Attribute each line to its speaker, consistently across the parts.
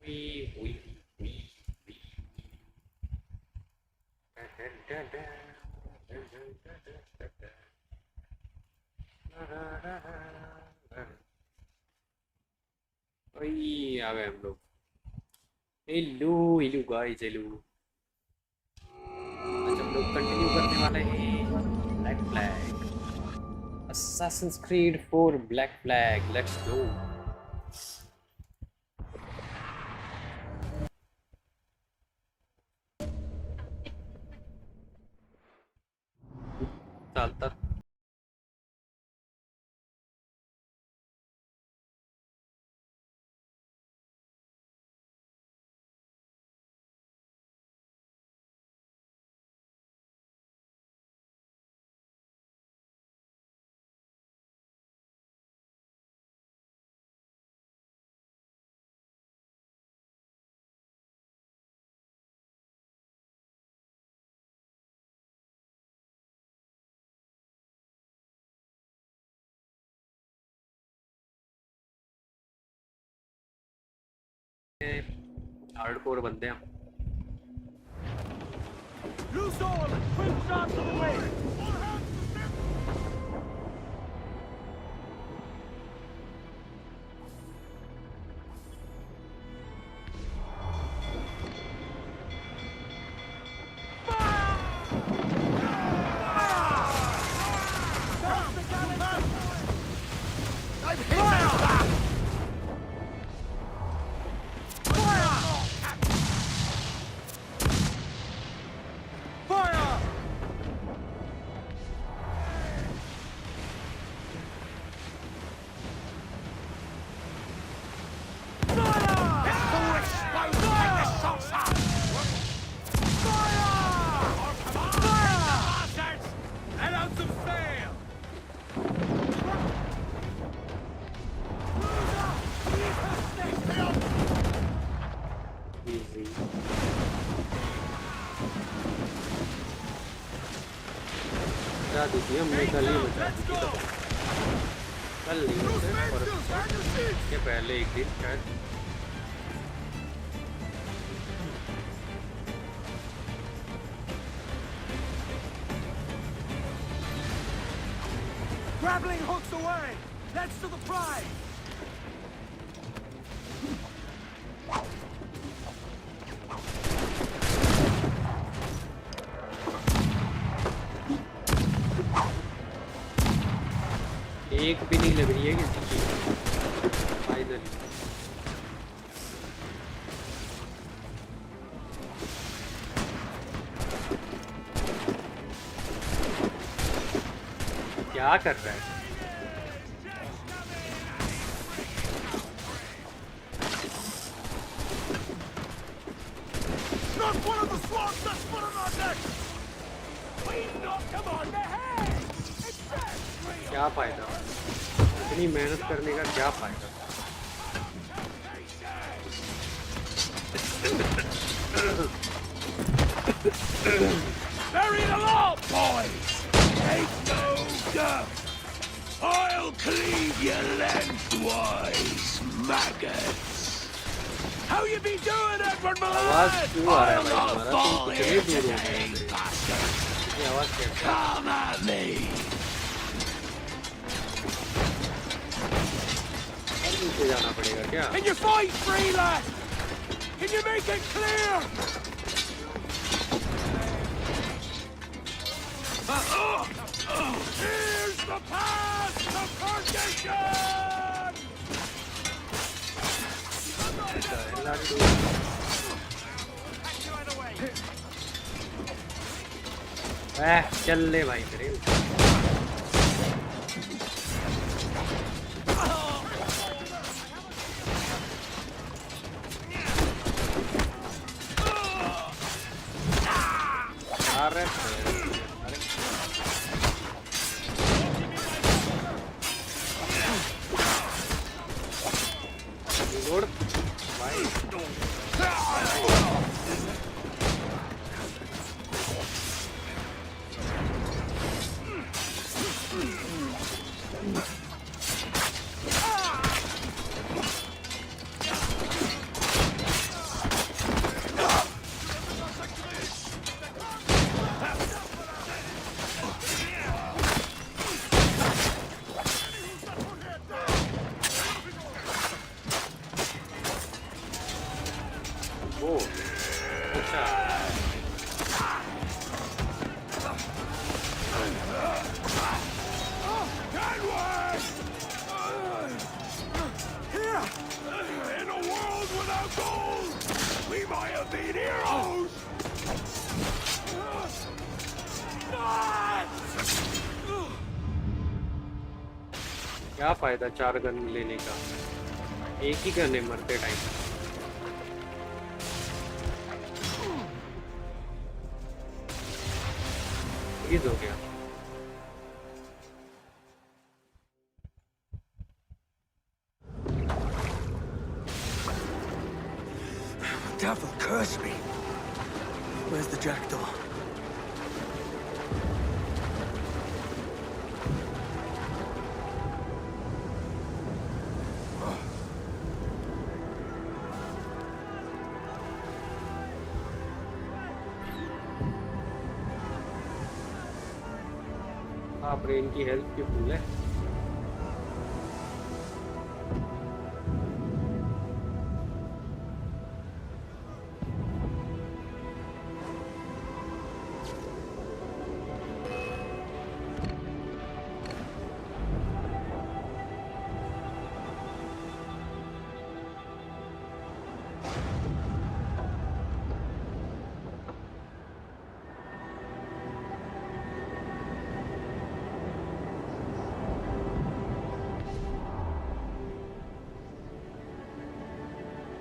Speaker 1: Wee, wee, wee, wee. आ गए हम लोग। Hello hello guys, hello. आज हम लोग कंटिन्यू करने वाले हैं black flag, Assassin's Creed 4 Black Flag. Let's go. चलता हार्डकोर बंदे हैं।
Speaker 2: Loose all and quick shots to the way.
Speaker 1: हमने कल ही बचा दी थी, कल नहीं और के पहले एक दिन शायद।
Speaker 2: Grappling hooks away. That's to the prize.
Speaker 1: एक भी नहीं लग रही है किसी की फाइनली। क्या कर रहा है?
Speaker 2: Not one of the swans that's put on our deck. We've not come on the head.
Speaker 1: क्या फायदा, इतनी मेहनत करने का क्या फायदा?
Speaker 2: Bury the lot, boys. Take no guff. I'll cleave you lengthwise, maggots. How you be doing, Edward
Speaker 1: आवाज
Speaker 2: Malone?
Speaker 1: क्यों आ रहा है भाई
Speaker 2: I'll
Speaker 1: तुम्हारा?
Speaker 2: not
Speaker 1: तुम
Speaker 2: fall
Speaker 1: कितने
Speaker 2: here
Speaker 1: दूर हो
Speaker 2: today,
Speaker 1: गए?
Speaker 2: bastard.
Speaker 1: ये आवाज कैसे?
Speaker 2: Come at me.
Speaker 1: नीचे जाना पड़ेगा क्या?
Speaker 2: Can you fight free, lad? Can you make it clear? Here's the path to perdition!
Speaker 1: चल ले भाई तेरे। अरे लोड भाई। ओ अच्छा
Speaker 2: In a world without gold, we might have been heroes.
Speaker 1: क्या फायदा 4 गन लेने का, एक ही गन है मरते टाइम। फ्रीज हो गया।
Speaker 2: Devil curse me. Where's the jackdaw?
Speaker 1: हाँ ब्रेन की हेल्थ की फुल है।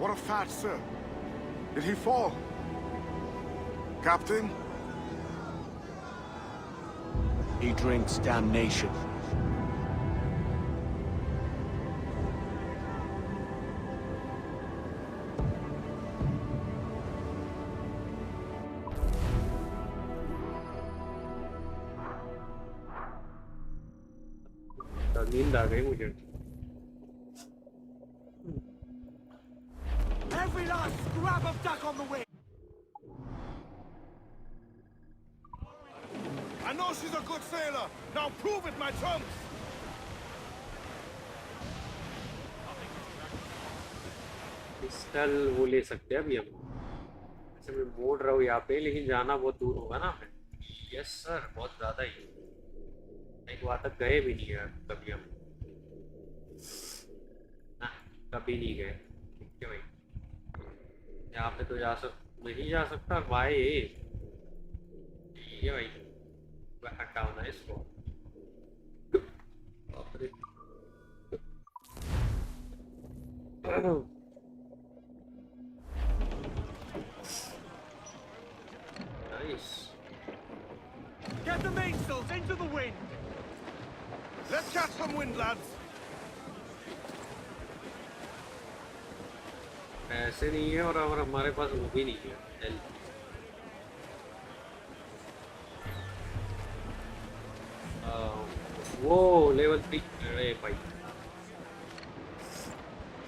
Speaker 3: What a fat sir. Did he fall? Captain?
Speaker 2: He drinks damnation.
Speaker 1: नींद आ गई मुझे।
Speaker 2: Every last scrap of duck on the wing.
Speaker 3: I know she's a good sailor. Now prove it, my trunks.
Speaker 1: Pistol वो ले सकते हैं अभी हम। अच्छा मैं मोड़ रहा हूँ यहाँ पे, लेकिन जाना बहुत दूर होगा ना हमें। यस सर, बहुत ज़्यादा ही। एक वहाँ तक गए भी नहीं है कभी हम ना, कभी नहीं गए। ठीक है भाई, यहाँ पे तो नहीं जा सकता भाई। ठीक है भाई, हटाओ ना इसको। बाप रे। Nice.
Speaker 2: Get the mainsails into the wind.
Speaker 3: Let's catch some wind, lads.
Speaker 1: पैसे नहीं है और हमारे पास वो भी नहीं है हेल्थ। वो लेवल 3। अरे भाई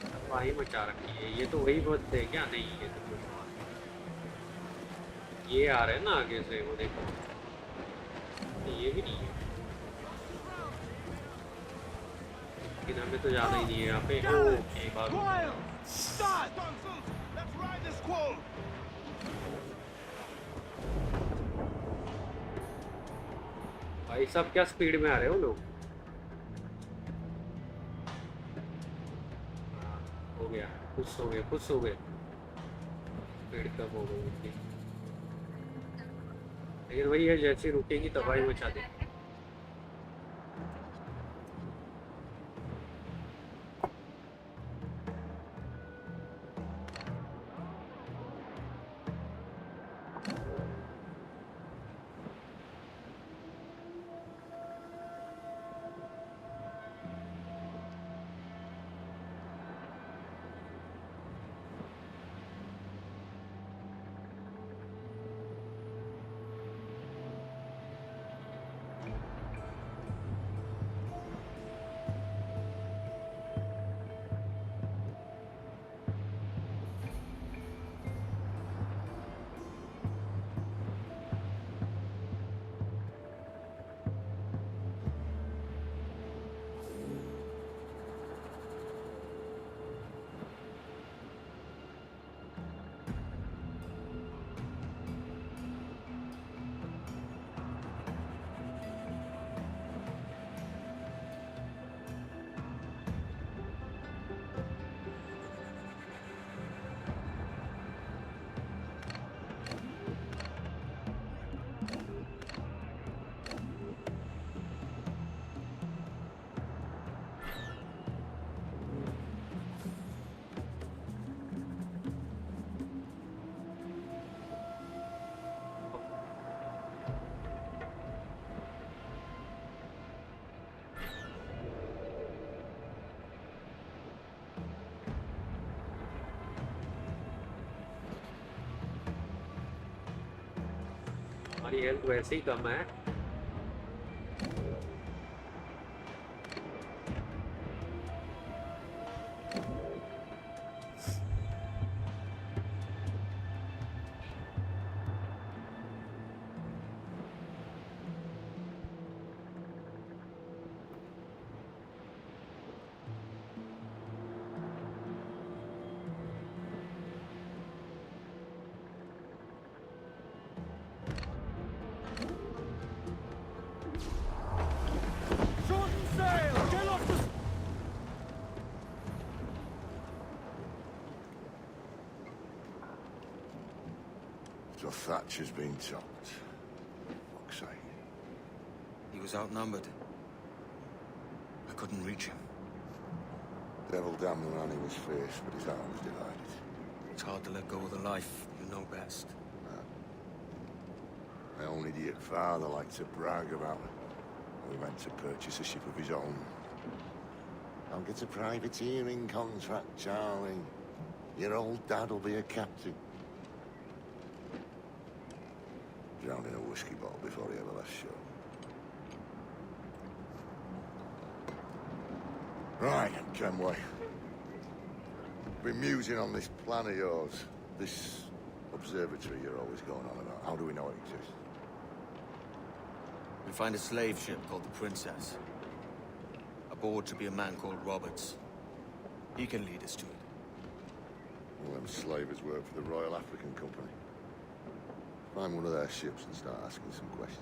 Speaker 1: तबाही मचा रखी है। ये तो वही बंदे है क्या? नहीं, ये तो ये आ रहे हैं ना आगे से, वो देखो। ये भी नहीं है, लेकिन हमें तो जाना ही नहीं है यहाँ पे। ओके बात।
Speaker 3: Start! Let's ride this squall!
Speaker 1: भाई साहब क्या स्पीड में आ रहे हो लोग। हो गया, खुश हो गए, खुश हो गए। स्पीड कम हो गई उनकी, लेकिन वही है, जैसे रुकेंगी तबाही मचा देगी। हमारी हेल्थ वैसे ही कम है।
Speaker 3: So Thatcher's been topped. Fuck's sake.
Speaker 4: He was outnumbered. I couldn't reach him.
Speaker 3: Devil damn the man, he was fierce, but his heart was divided.
Speaker 4: It's hard to let go of the life you know best.
Speaker 3: My own idiot father liked to brag about it. We went to purchase a ship of his own. I'll get a privateering contract, Charlie. Your old dad will be a captain. Drowned in a whiskey bottle before he ever left shore. Right, Kenway. Been musing on this plan of yours. This observatory you're always going on about. How do we know it exists?
Speaker 4: We find a slave ship called the Princess. Aboard should be a man called Roberts. He can lead us to it.
Speaker 3: Well, them slavers work for the Royal African Company. Find one of their ships and start asking some questions.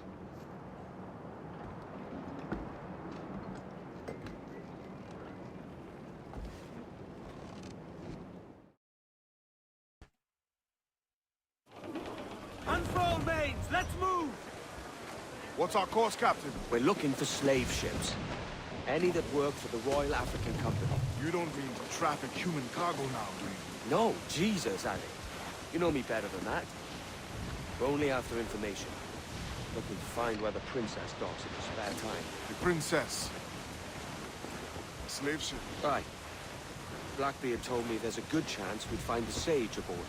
Speaker 2: Unfurl mains, let's move!
Speaker 3: What's our course, Captain?
Speaker 5: We're looking for slave ships. Any that work for the Royal African Company.
Speaker 3: You don't mean to traffic human cargo now, do you?
Speaker 5: No, Jesus, Annie. You know me better than that. We're only after information. Looking to find where the Princess docks in her spare time.
Speaker 3: The Princess. Slave ship.
Speaker 5: Right. Blackbeard told me there's a good chance we'd find the Sage aboard her.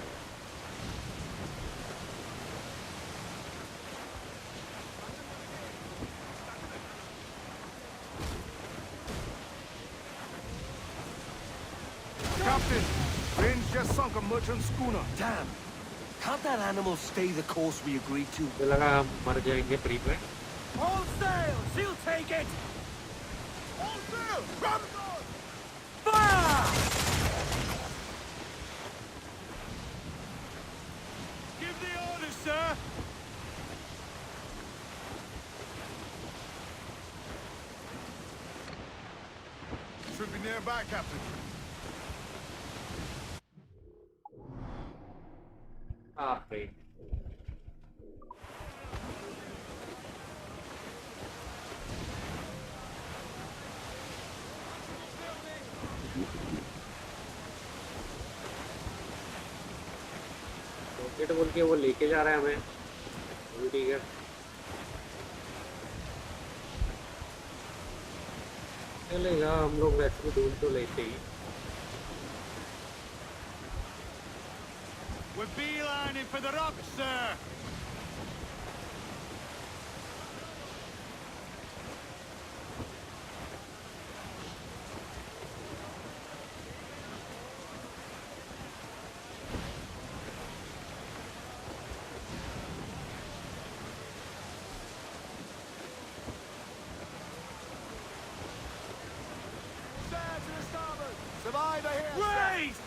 Speaker 3: Captain! Range just sunk a merchant schooner.
Speaker 5: Damn! Can't that animal stay the course we agreed to?
Speaker 1: मुझे लगा हम मर जाएंगे pre में।
Speaker 2: All sail! She'll take it!
Speaker 3: All sail! Grab it on!
Speaker 2: Fire! Give the orders, sir!
Speaker 3: Should be nearby, Captain.
Speaker 1: आप पे rocket बोल के वो लेके जा रहा है हमें। वो भी ठीक है। चलेगा, हम लोग वैसे भी ढूंढ तो लेते ही।
Speaker 2: We're beelining for the rocks, sir!
Speaker 3: Stand to the starboard! Survivor here!
Speaker 2: Raise!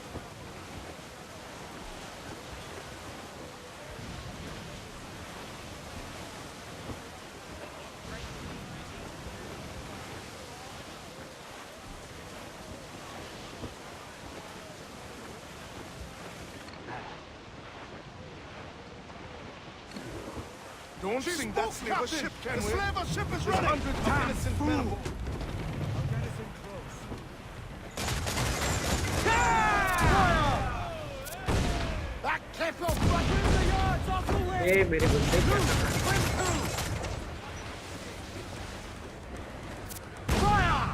Speaker 3: Don't sink that slaver ship, Kenway. The slaver ship is
Speaker 2: There's
Speaker 3: running!
Speaker 2: 100 innocent men aboard.
Speaker 3: I'll get us in close.
Speaker 2: That cliff will butt in the yards off the way!
Speaker 1: ए मेरे बंदे क्या कर रहे हैं?
Speaker 2: Fire!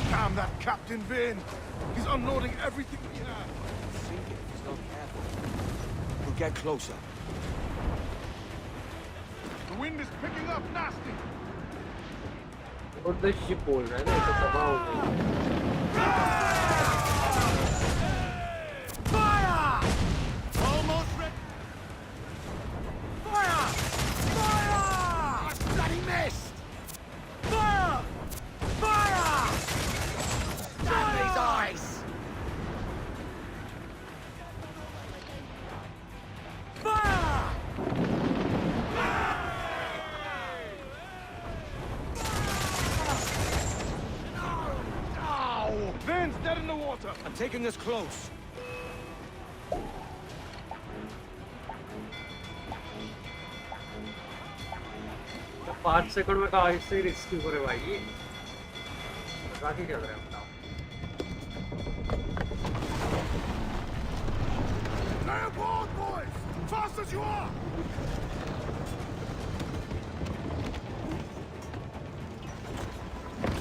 Speaker 3: Damn that Captain Vane! He's unloading everything we have.
Speaker 5: Sink it if he's not careful. We'll get closer.
Speaker 2: wind is picking up nasty.
Speaker 1: और the ship बोल रहा है ना तो तबाह हो गई
Speaker 2: Fire! Almost ready. Fire! Fire! I bloody missed! Fire! Fire! Damn these eyes! Fire! Ow! Vin's dead in the water!
Speaker 5: I'm taking us close.
Speaker 1: तो 5 सेकंड में कहा इससे रिस्की हो रहे भाई ये मजाक ही चल रहा है बताओ
Speaker 2: Stay aboard, boys! Fast as you are!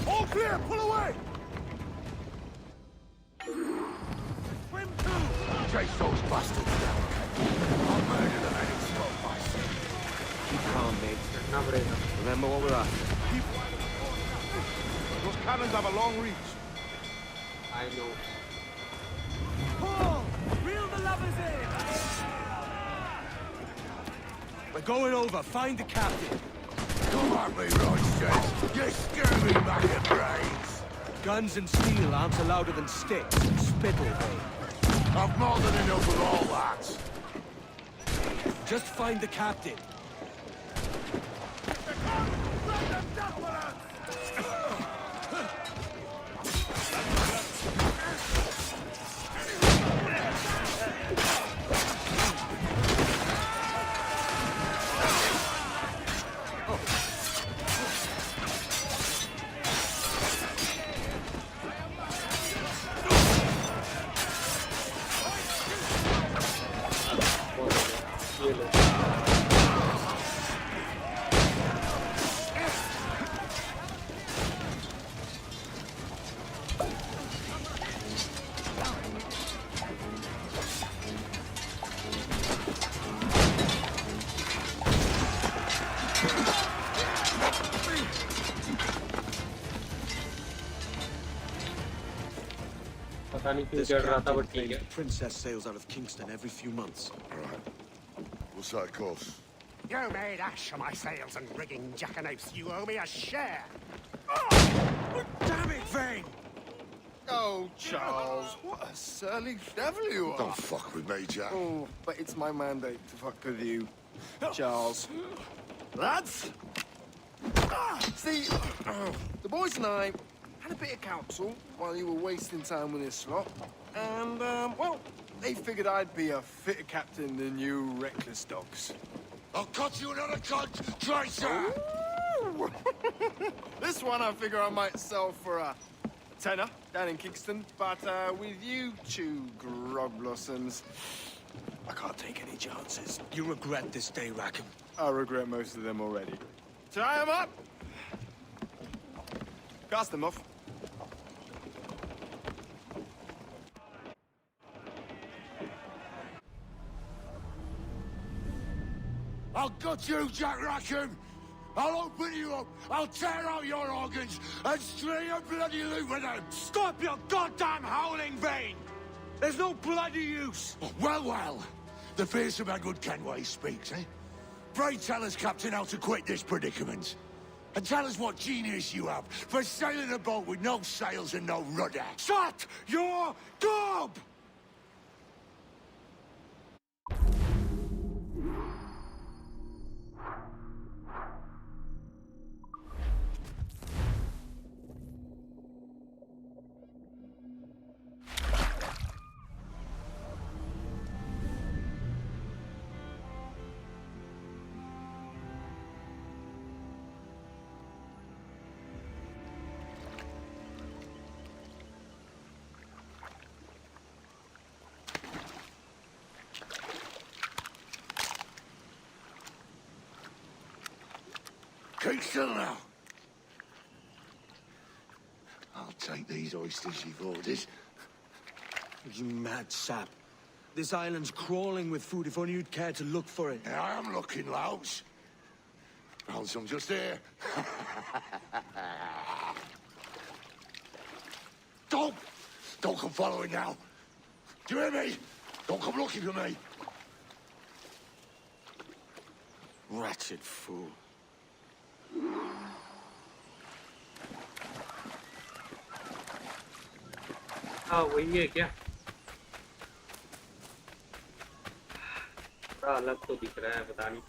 Speaker 2: All clear! Pull away! Swim to! Chase those bastards down, I'll murder them any spot I see.
Speaker 5: Keep calm, mate.
Speaker 1: करना पड़ेगा
Speaker 5: Remember what we're after.
Speaker 2: Keep wide open. Those cannons have a long reach.
Speaker 1: I know
Speaker 2: Pull! Reel the levers in!
Speaker 5: We're going over. Find the captain.
Speaker 3: Come at me, Royston. You scurvy maggot brains.
Speaker 5: Guns and steel aren't louder than sticks and spittle, mate.
Speaker 3: I've more than enough of all that.
Speaker 5: Just find the captain.
Speaker 2: Let them dump on us!
Speaker 1: ये लो पता नहीं क्यों
Speaker 5: This
Speaker 1: चढ़ रहा था
Speaker 5: captain
Speaker 1: but ठीक
Speaker 5: claims
Speaker 1: है
Speaker 5: the princess sails out of Kingston every few months.
Speaker 3: Right. What's that course?
Speaker 6: You made ash of my sails and rigging, jackanapes. You owe me a share.
Speaker 2: Damn it, Vane!
Speaker 7: Oh, Charles, what a surly devil you are.
Speaker 3: Don't fuck with me, Jack.
Speaker 7: Oh, but it's my mandate to fuck with you, Charles.
Speaker 2: Lads!
Speaker 7: See, the boys and I had a bit of counsel while you were wasting time with this slot. And, well, they figured I'd be a fitter captain than you reckless dogs.
Speaker 3: I'll cut you another cunt, Tracer!
Speaker 7: Ooh. This one I figure I might sell for a tenner down in Kingston, but with you two grog blossoms, I can't take any chances.
Speaker 5: You regret this day, Rackham.
Speaker 7: I regret most of them already. Tie them up! Cast them off.
Speaker 3: I'll gut you, Jack Rackham! I'll open you up, I'll tear out your organs, and string a bloody loop with them!
Speaker 2: Stop your goddamn howling, Vane! There's no bloody use!
Speaker 3: Well, well, the fearsome Edward Kenway speaks, eh? Pray tell us, Captain, how to quit this predicament. And tell us what genius you have for sailing a boat with no sails and no rudder.
Speaker 2: Shut your gob!
Speaker 3: Keep still now. I'll take these oysters you've ordered.
Speaker 5: You mad sap. This island's crawling with food if only you'd care to look for it.
Speaker 3: I am looking, Laos. Found some just here. Don't come following now. Do you hear me? Don't come looking for me.
Speaker 5: Wretched fool.
Speaker 1: हाँ वही है क्या? थोड़ा अलग तो दिख रहा है, पता नहीं।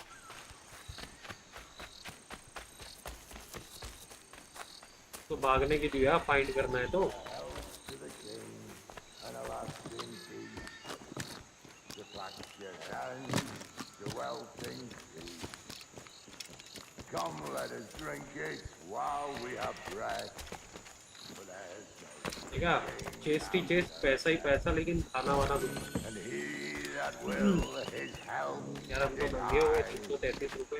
Speaker 1: तो भागने की दिया फाइंड करना है तो
Speaker 3: Come, let us drink it while we have breath.
Speaker 1: देखा, चेस्टी चेस्ट पैसा ही पैसा, लेकिन खाना वाना भी।
Speaker 3: And he that will his health.
Speaker 1: यार हम तो महंगे हो गए, 333 रुपए।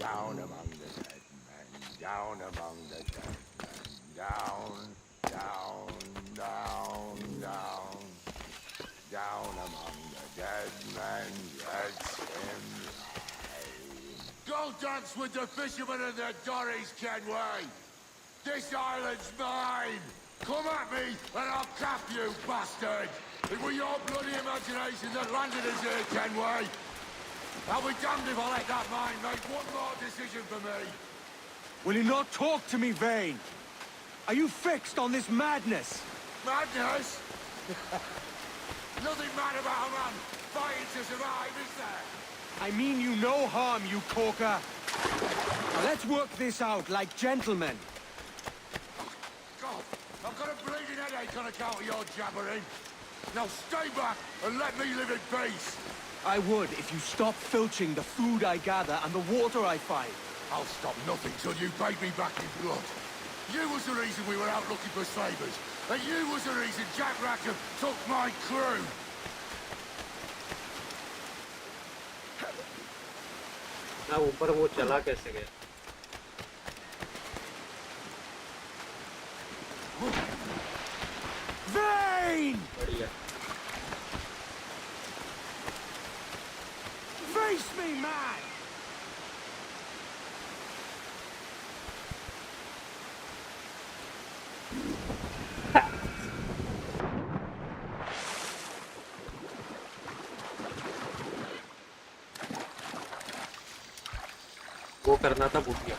Speaker 3: Down among the dead men, down among the dead men, down, down, down, down, down among the dead men, let's him lie. Go dance with the fishermen and their dories, Kenway! This island's mine! Come at me and I'll cap you, bastard! It was your bloody imagination that landed us here, Kenway! I'll be damned if I let that mind make one more decision for me!
Speaker 2: Will you not talk to me, Vane? Are you fixed on this madness?
Speaker 3: Madness? Nothing mad about a man fighting to survive, is there?
Speaker 2: I mean you no harm, you corker. Now let's work this out like gentlemen.
Speaker 3: God, I've got a bleeding headache on account of your jabbering. Now stay back and let me live in peace.
Speaker 2: I would if you stop filching the food I gather and the water I find.
Speaker 3: I'll stop nothing till you pay me back in blood. You was the reason we were out looking for slavers. And you was the reason Jack Rackham took my crew.
Speaker 1: ना ऊपर वो चला कैसे गया?
Speaker 2: Vane!
Speaker 1: बढ़िया।
Speaker 2: Face me, man!
Speaker 1: वो करना था, भूल गया।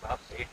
Speaker 1: बाप रे।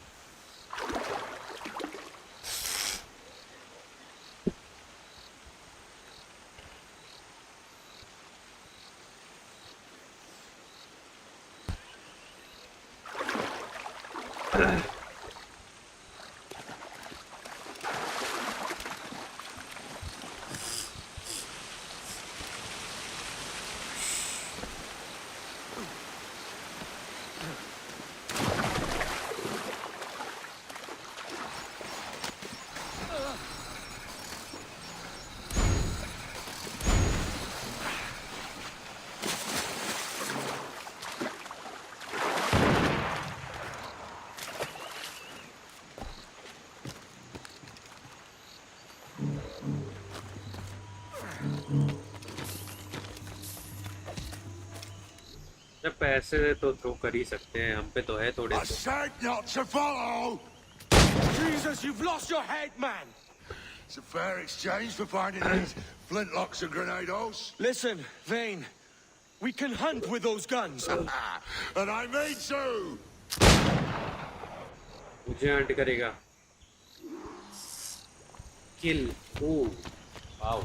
Speaker 1: पैसे तो थ्रो कर ही सकते हैं, हम पे तो है थोड़े।
Speaker 3: I said not to follow!
Speaker 2: Jesus, you've lost your head, man!
Speaker 3: It's a fair exchange for finding these flintlocks and grenados.
Speaker 2: Listen, Vane. We can hunt with those guns.
Speaker 3: And I made so.
Speaker 1: मुझे Hunt करेगा। किल, ओ, wow,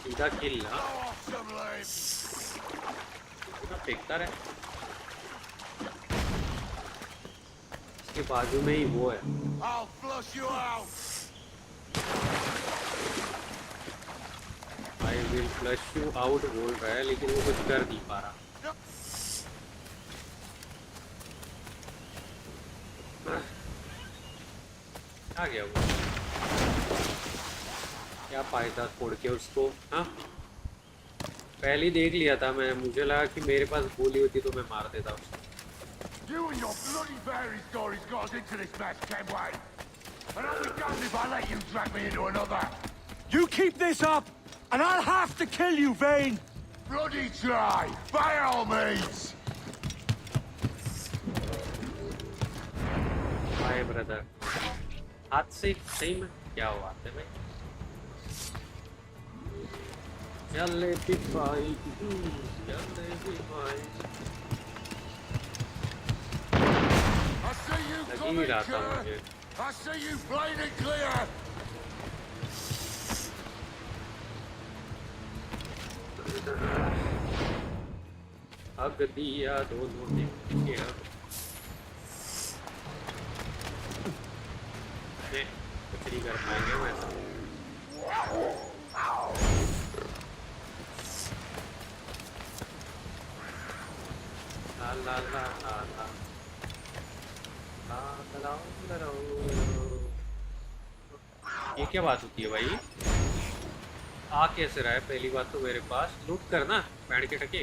Speaker 1: सीधा किल ना। पूरा फेंकता रहे। इसके बाजू में ही वो है।
Speaker 3: I'll flush you out.
Speaker 1: I will flush you out बोल रहा है, लेकिन वो कुछ कर नहीं पा रहा। आ गया वो। क्या फायदा फोड़ के उसको, हाँ? पहले ही देख लिया था मैं, मुझे लगा कि मेरे पास गोली होती तो मैं मार देता उसको।
Speaker 3: You and your bloody fairy stories got us into this mess, Kenway. And I'll be damned if I let you drag me into another.
Speaker 2: You keep this up, and I'll have to kill you, Vane.
Speaker 3: Bloody try, by all means.
Speaker 1: Hi brother, हाथ से सही में क्या हुआ है भाई? चले पिपाई, चले पिपाई।
Speaker 3: I see you
Speaker 1: लगी
Speaker 3: coming,
Speaker 1: रहा था
Speaker 3: Cuda.
Speaker 1: मुझे।
Speaker 3: I see you plain and clear.
Speaker 1: हक दिया दोनों ने क्या? कुछ नहीं कर पाएंगे वैसा। ला ला ला ला ला ला ला ला ला। ये क्या बात होती है भाई? आ कैसे रहा है? पहली बात तो मेरे पास लूट करना बैठ के टके,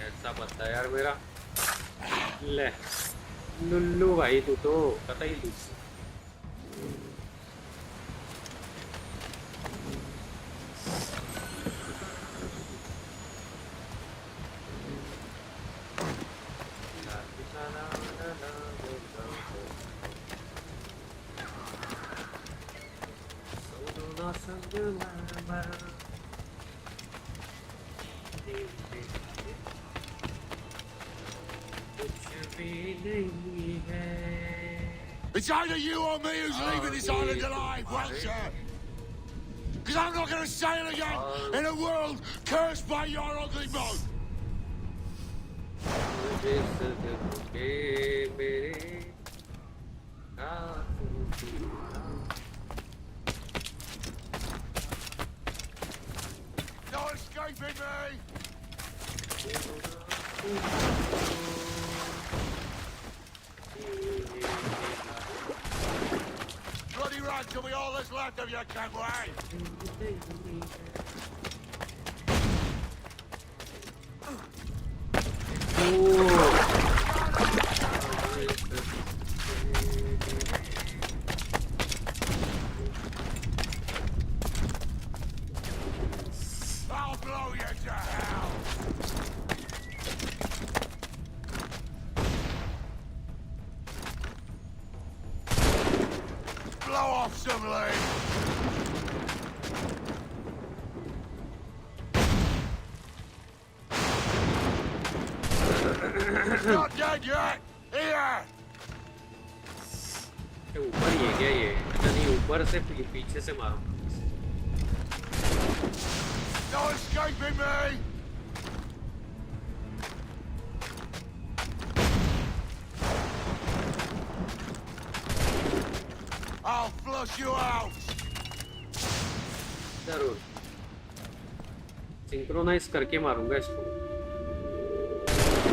Speaker 1: ऐसा बनता है यार मेरा। ले लुल्लू भाई, तू तो कतई लूट।
Speaker 3: It's either you or me who's leaving this island alive, Welcher. Because I'm not going to sail again in a world cursed by your ugly mug. No escaping me. Bloody run till we all that's left of you, Kenway. I'll blow you to hell. Blow off some leaves. It's not dead yet. Here.
Speaker 1: ऊपर ही है क्या ये? नहीं, ऊपर से पीछे से मारूंगा।
Speaker 3: No escaping me. I'll flush you out.
Speaker 1: जरूर सिंक्रोनाइज करके मारूंगा इसको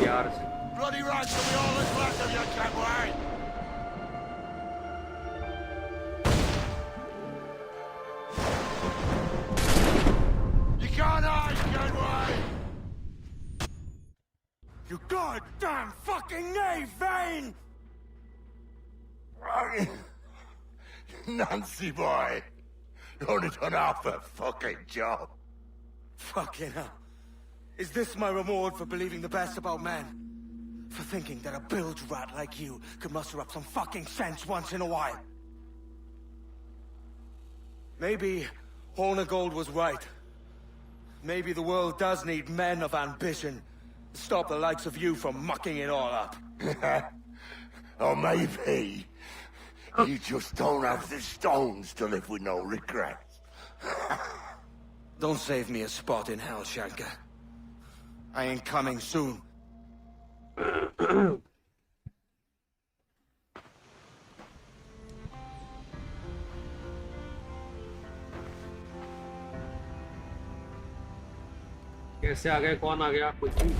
Speaker 1: प्यार से।
Speaker 3: Bloody right to be all that's left of you, Kenway. You can't hide, Kenway.
Speaker 2: You goddamn fucking knave, Vane!
Speaker 3: Nancy boy, you only done half a fucking job.
Speaker 2: Fucking hell. Is this my reward for believing the best about men? For thinking that a bilge rat like you could muster up some fucking sense once in a while? Maybe Horner Gold was right.
Speaker 5: Maybe the world does need men of ambition. Stop the likes of you from mucking it all up.
Speaker 3: Or maybe you just don't have the stones to live with no regrets.
Speaker 5: Don't save me a spot in hell, Shanka. I ain't coming soon.
Speaker 1: कैसे आ गए? कौन आ गया? कुछ भी।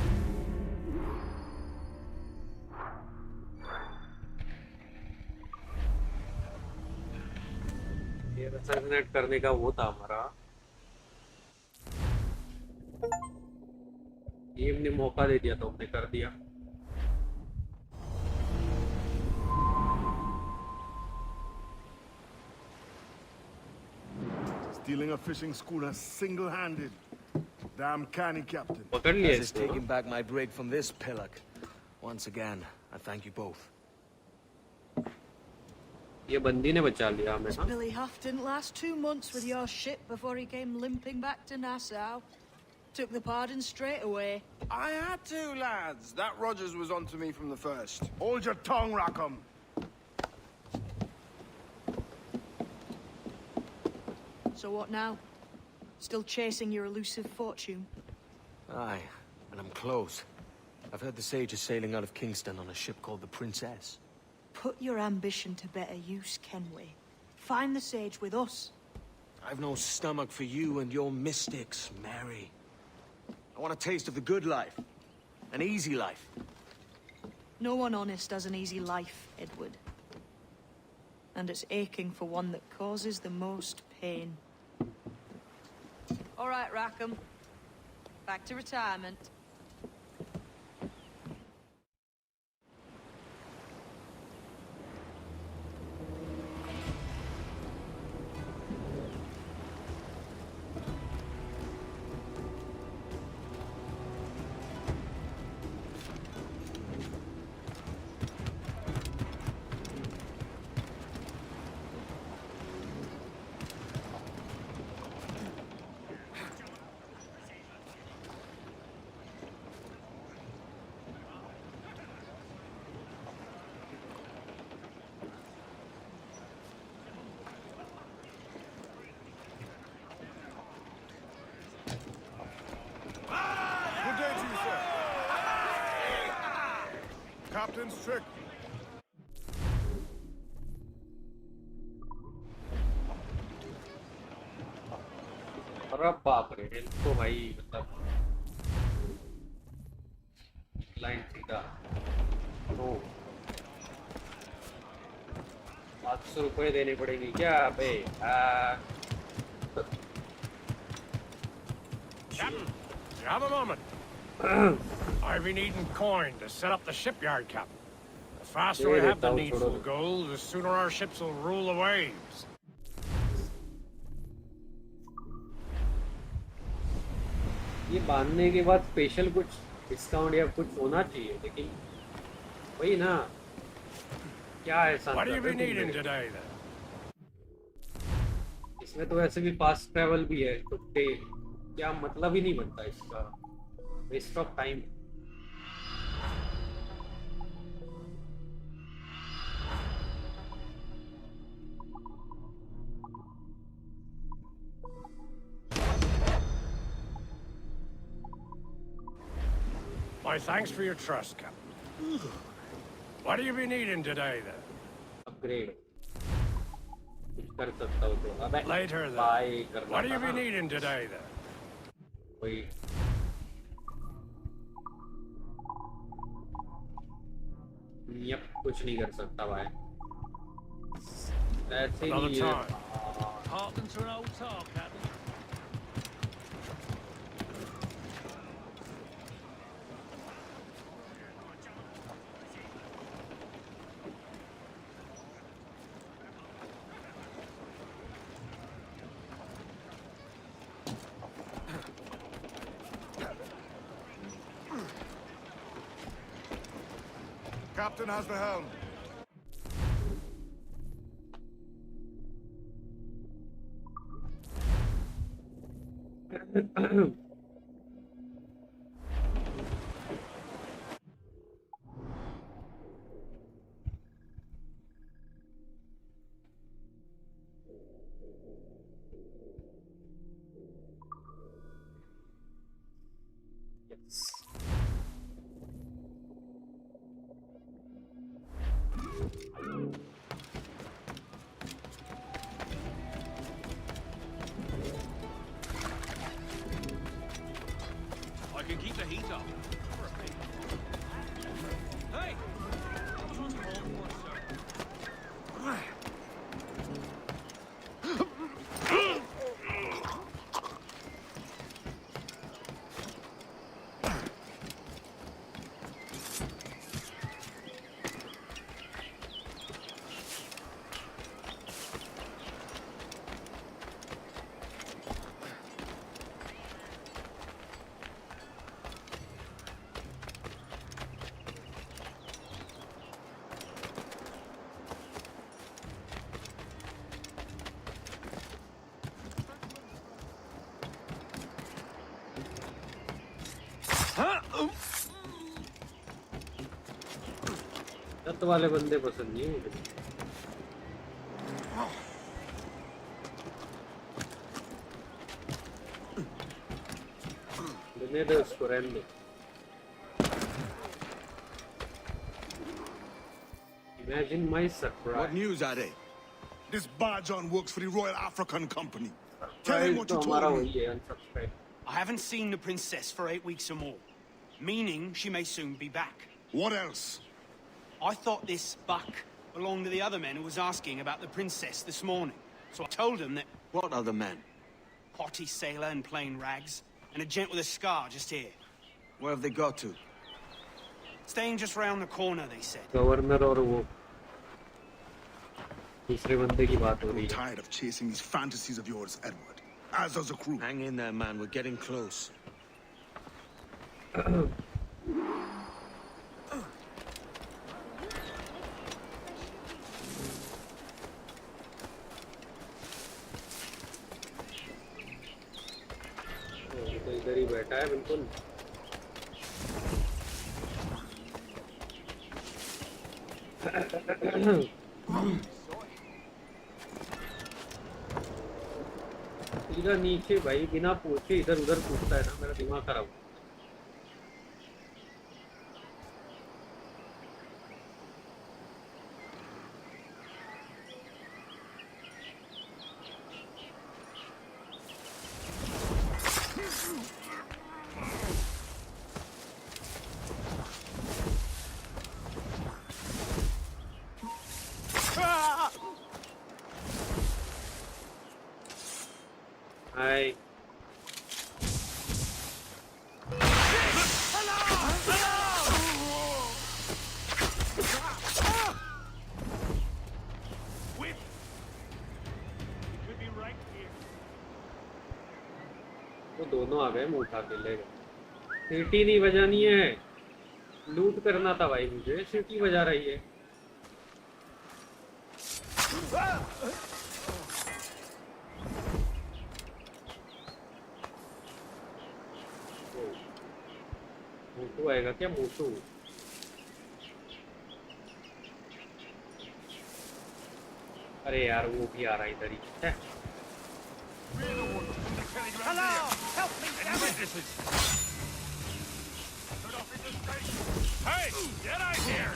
Speaker 1: ये assassinate करने का वो था हमारा। गेम ने मौका दे दिया तो हमने कर दिया।
Speaker 8: Stealing a fishing schooner single-handed. Damn canny, Captain.
Speaker 1: पकड़ लिया
Speaker 5: As is
Speaker 1: इसको।
Speaker 5: taking back my brig from this pillock. Once again, I thank you both.
Speaker 1: ये बंदी ने बचा लिया हमें ना।
Speaker 9: Billy Huff didn't last 2 months with your ship before he came limping back to Nassau. Took the pardon straight away.
Speaker 7: I had to, lads. That Rogers was on to me from the first.
Speaker 8: Hold your tongue, Rackham.
Speaker 9: So what now? Still chasing your elusive fortune?
Speaker 5: Aye, and I'm close. I've heard the Sage is sailing out of Kingston on a ship called the Princess.
Speaker 9: Put your ambition to better use, Kenway. Find the Sage with us.
Speaker 5: I've no stomach for you and your mystics, Mary. I want a taste of the good life. An easy life.
Speaker 9: No one honest has an easy life, Edward. And it's aching for one that causes the most pain. All right, Rackham. Back to retirement.
Speaker 8: Good day to you, sir. Captain's trick.
Speaker 1: अरे बाप रे, इनको भाई मतलब line सीधा तो 500 रुपए देने पड़ेंगे क्या बे?
Speaker 6: Captain, you have a moment. I've been needing coin to set up the shipyard, Captain. The faster we have the needful gold, the sooner our ships will rule the waves.
Speaker 1: ये बांधने के बाद स्पेशल कुछ discount या कुछ होना चाहिए, लेकिन वही ना क्या ऐसा
Speaker 6: What do you be needing today, then?
Speaker 1: इसमें तो वैसे भी फास्ट ट्रैवल भी है तो क्या मतलब ही नहीं बनता इसका, waste of time.
Speaker 6: My thanks for your trust, Captain. What do you be needing today, then?
Speaker 1: Upgrade कुछ कर सकता हो तो अबे
Speaker 6: Later, then.
Speaker 1: बाय करना
Speaker 6: What do you
Speaker 1: था
Speaker 6: be
Speaker 1: ना।
Speaker 6: needing today, then?
Speaker 1: वही यप कुछ नहीं कर सकता भाई, ऐसे
Speaker 6: Another
Speaker 1: he
Speaker 6: time.
Speaker 2: Harken to an old tale, Captain.
Speaker 8: Captain has the helm.
Speaker 1: तत्व वाले बंदे पसंद नहीं मुझे। लेने दो उसको, रहने दो। Imagine my surprise.
Speaker 2: What news are they? This Barjon works for the Royal African Company. Tell him what you told me.
Speaker 1: Unsubscribe.
Speaker 10: I haven't seen the princess for 8 weeks or more, meaning she may soon be back.
Speaker 2: What else?
Speaker 10: I thought this buck belonged to the other men who was asking about the princess this morning. So I told him that...
Speaker 4: What other men?
Speaker 10: Haughty sailor in plain rags, and a gent with a scar just here.
Speaker 4: Where have they got to?
Speaker 10: Staying just round the corner, they said.
Speaker 1: Governor और वो दूसरे बंदे की बात हो रही
Speaker 2: I'm
Speaker 1: है।
Speaker 2: tired of chasing these fantasies of yours, Edward. As does the crew.
Speaker 4: Hang in there, man. We're getting close.
Speaker 1: तो इधर ही बैठा है बिल्कुल। सीधा नीचे भाई, बिना पूछे इधर उधर पूछता है ना, मेरा दिमाग खराब। हाय वो दोनों आ गए, मुंह उठा के ले गए। सीटी नहीं बजानी है, लूट करना था भाई मुझे। सीटी बजा रही है। मोटू आएगा क्या? मोटू अरे यार वो भी आ रहा है इधर ही है।
Speaker 6: Hey, get out here!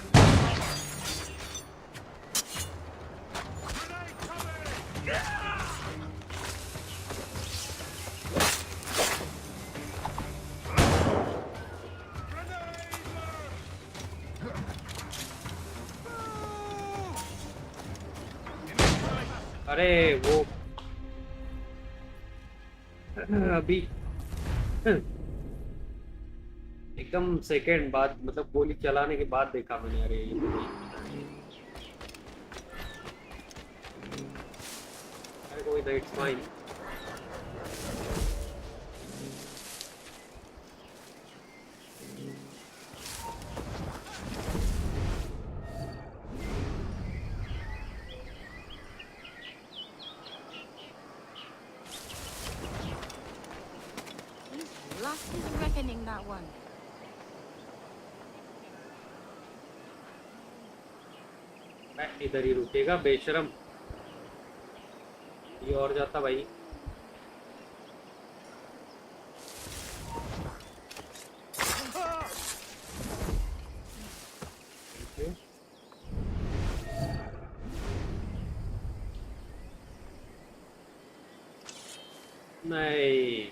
Speaker 1: अरे वो अभी एकदम सेकंड बाद, मतलब गोली चलाने के बाद देखा मैंने। अरे ये अरे कोई नहीं, it's fine.
Speaker 11: Last is reckoning that one.
Speaker 1: मैं इधर ही रुकेगा बेशरम। ये और जाता भाई। नहीं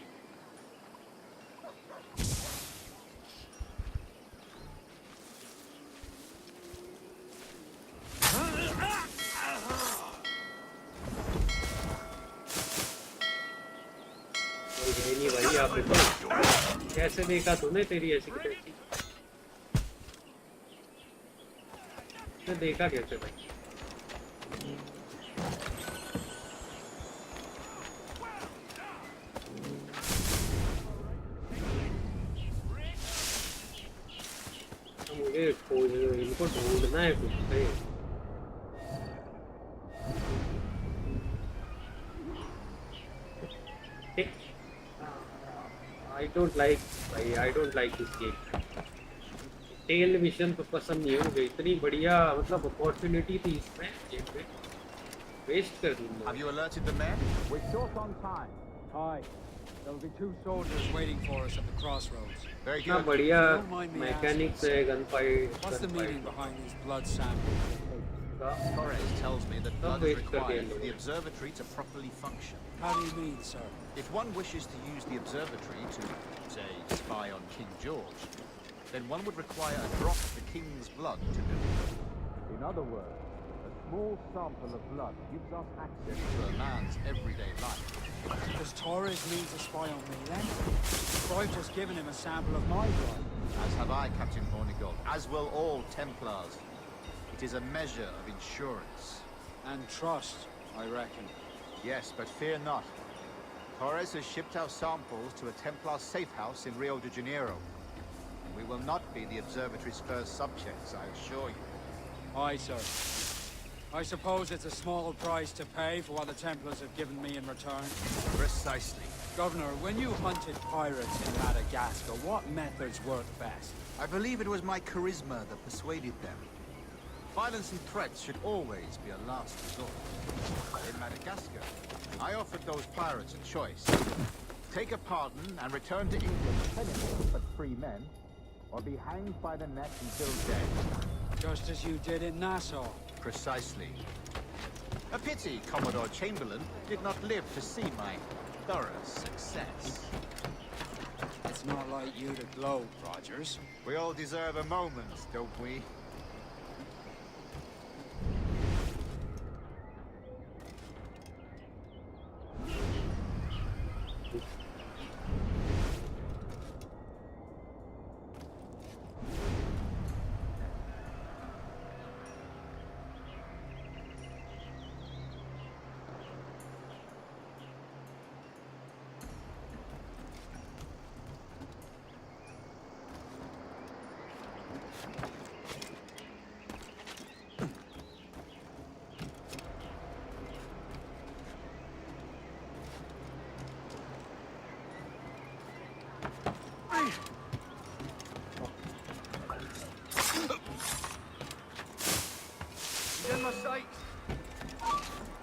Speaker 1: भाई, आप देखो कैसे देखा तूने? तेरी ऐसी कैसी देखा कैसे भाई? मुझे इनको ढूंढना है कुछ से। I don't like भाई I don't like this game. टेल मिशन तो पसंद नहीं है मुझे, इतनी बढ़िया मतलब अपॉर्चुनिटी थी इसमें गेम पे, वेस्ट कर दी
Speaker 4: Have
Speaker 1: उन्होंने।
Speaker 4: you alerted the men?
Speaker 12: We're short on time. Aye. There'll be 2 soldiers waiting for us at the crossroads.
Speaker 4: Very
Speaker 1: इतना
Speaker 4: good.
Speaker 1: बढ़िया
Speaker 12: Don't mind me
Speaker 1: mechanics
Speaker 12: asking,
Speaker 1: है gun fight.
Speaker 12: What's the meaning behind these blood samples?
Speaker 4: Torres tells me that blood is
Speaker 1: wait for the
Speaker 4: required
Speaker 1: end
Speaker 4: for
Speaker 1: of
Speaker 4: the
Speaker 1: it.
Speaker 4: observatory to properly function.
Speaker 12: How do you mean, sir?
Speaker 4: If one wishes to use the observatory to, say, spy on King George, then one would require a drop of the king's blood to do it.
Speaker 12: In other words, a small sample of blood gives us access
Speaker 4: To a man's everyday life.
Speaker 12: Does Torres mean to spy on me then? I've just given him a sample of my blood.
Speaker 4: As have I, Captain Hornigold, as will all Templars. It is a measure of insurance.
Speaker 12: And trust, I reckon.
Speaker 4: Yes, but fear not. Torres has shipped our samples to a Templar safe house in Rio de Janeiro. We will not be the observatory's first subjects, I assure you.
Speaker 12: Aye, sir. I suppose it's a small price to pay for what the Templars have given me in return.
Speaker 4: Precisely.
Speaker 12: Governor, when you hunted pirates in Madagascar, what methods worked best?
Speaker 4: I believe it was my charisma that persuaded them. Violence and threats should always be a last resort. In Madagascar, I offered those pirates a choice. Take a pardon and return to England penniless but free men, or be hanged by the neck until dead.
Speaker 12: Just as you did in Nassau.
Speaker 4: Precisely. A pity Commodore Chamberlain did not live to see my thorough success.
Speaker 12: It's not like you to gloat, Rogers.
Speaker 4: We all deserve a moment, don't we?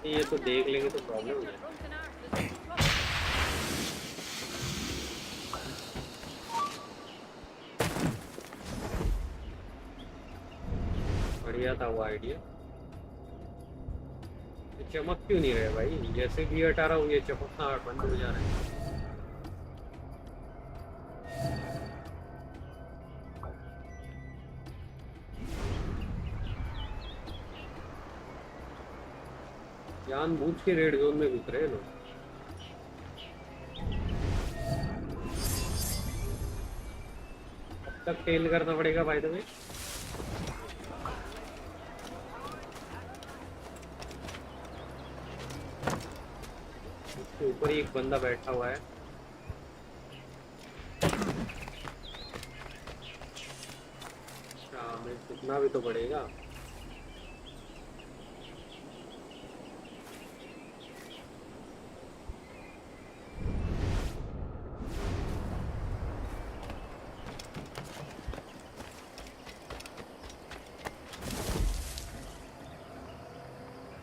Speaker 1: ये तो देख लेंगे तो problem है। बढ़िया था वो idea. ये चमक क्यों नहीं रहे भाई? जैसे भी हटा रहा हूँ ये चमकना बंद हो जा रहा है। जानबूझ के रेड जोन में घुस रहे हैं लोग। अब तक टेल करना पड़ेगा भाई तुम्हें। इसके ऊपर ही एक बंदा बैठा हुआ है। अच्छा हमें कितना भी तो पड़ेगा।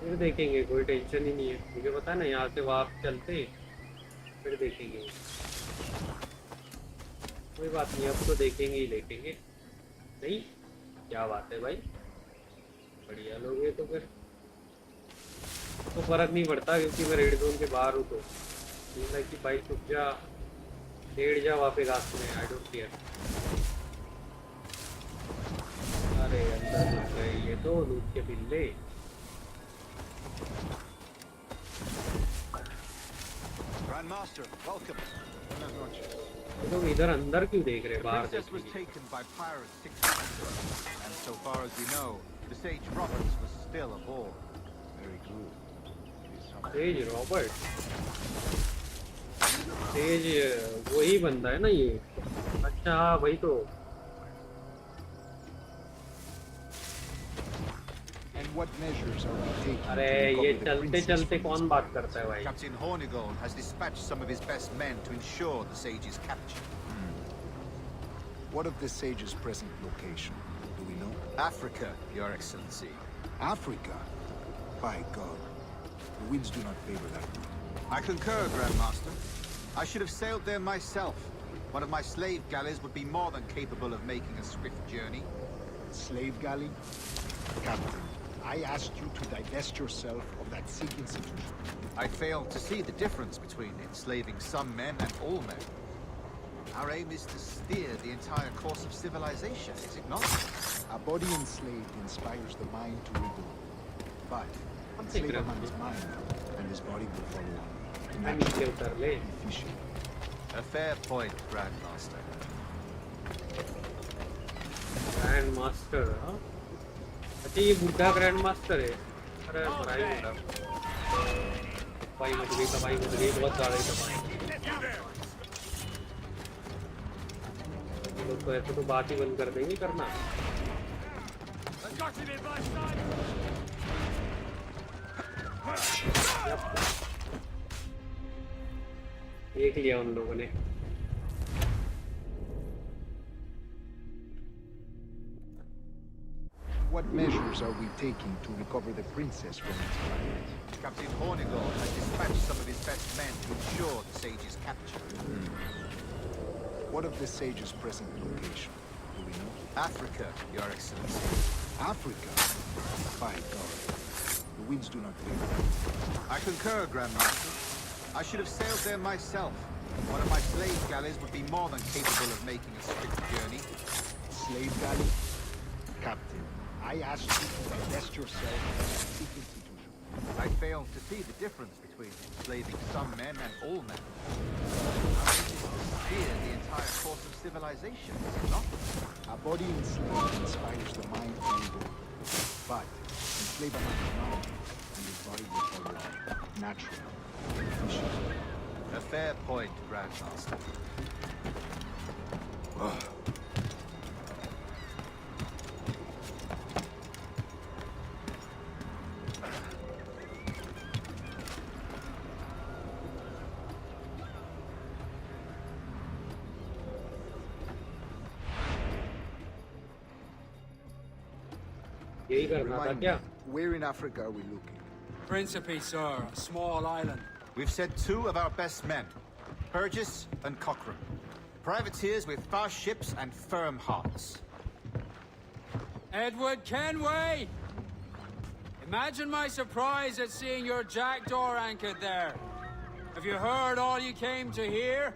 Speaker 1: फिर देखेंगे, कोई टेंशन ही नहीं है। मुझे पता है ना, यहाँ से वहाँ चलते फिर देखेंगे। कोई बात नहीं, अब तो देखेंगे ही देखेंगे। नहीं क्या बात है भाई, बढ़िया लोग हैं। तो फिर तो फर्क नहीं पड़ता क्योंकि मैं रेड जोन के बाहर हूँ। तो कि भाई छुप जा, लेट जा वहाँ पे रास्ते में, आई डोंट केयर। अरे अंदर घुस गए ये तो लूट के बिल्ले।
Speaker 4: Grandmaster, welcome.
Speaker 1: ये लोग इधर अंदर क्यों देख रहे हैं? बाहर
Speaker 4: Princess was taken by pirates 6 months ago, and so far as we know, the sage Roberts was still aboard.
Speaker 3: Very good.
Speaker 1: Says Robert, says वही बंदा है ना ये? अच्छा हाँ वही तो।
Speaker 4: And What measures are we taking
Speaker 1: अरे
Speaker 4: to
Speaker 1: ये
Speaker 4: recover the
Speaker 1: चलते
Speaker 4: princess
Speaker 1: चलते
Speaker 4: from
Speaker 1: कौन
Speaker 4: these
Speaker 1: बात करता है भाई?
Speaker 4: Captain Hornigold has dispatched some of his best men to ensure the sage's capture. What of the sage's present location? Do we know? Africa, Your Excellency. Africa? By God. The winds do not favor that route. I concur, Grandmaster. I should have sailed there myself. One of my slave galleys would be more than capable of making a swift journey. Slave galley? Captain, I asked you to divest yourself of that sick institution. I failed to see the difference between enslaving some men and all men. Our aim is to steer the entire course of civilization, is it not? A body enslaved inspires the mind to rebel. But enslave a man's mind, and his body will follow on. Naturally, efficient. A fair point, Grandmaster.
Speaker 1: Grandmaster, हाँ? अच्छा ये बुढ़ा Grandmaster है? अरे बड़ा ही बुढ़ा। कबाई much गई बहुत ज़्यादा ही कबाई। लोग तो ऐसे तो बात ही बंद कर देंगे करना। देख लिया उन लोगों ने।
Speaker 4: What measures are we taking to recover the princess from its pirates? Captain Hornigold has dispatched some of his best men to ensure the sage's capture. What of the sage's present location? Do we know? Africa, Your Excellency. Africa? By God. The winds do not favor. I concur, Grandmaster. I should have sailed there myself. One of my slave galleys would be more than capable of making a swift journey. Slave galley? Captain, I asked you to divest yourself of that sick institution. I failed to see the difference between enslaving some men and all men. Our aim is to steer the entire course of civilization, is it not? A body enslaved inspires the mind to rebel. But enslave a man's mind, and his body will follow on. Natural. Efficient. A fair point, Grandmaster.
Speaker 1: यही करना था क्या?
Speaker 4: Where in Africa are we looking?
Speaker 12: Principe, sir, a small island.
Speaker 4: We've sent two of our best men, Burgess and Cochrane. Privateers with fast ships and firm hearts.
Speaker 12: Edward Kenway! Imagine my surprise at seeing your jackdaw anchored there. Have you heard all you came to hear?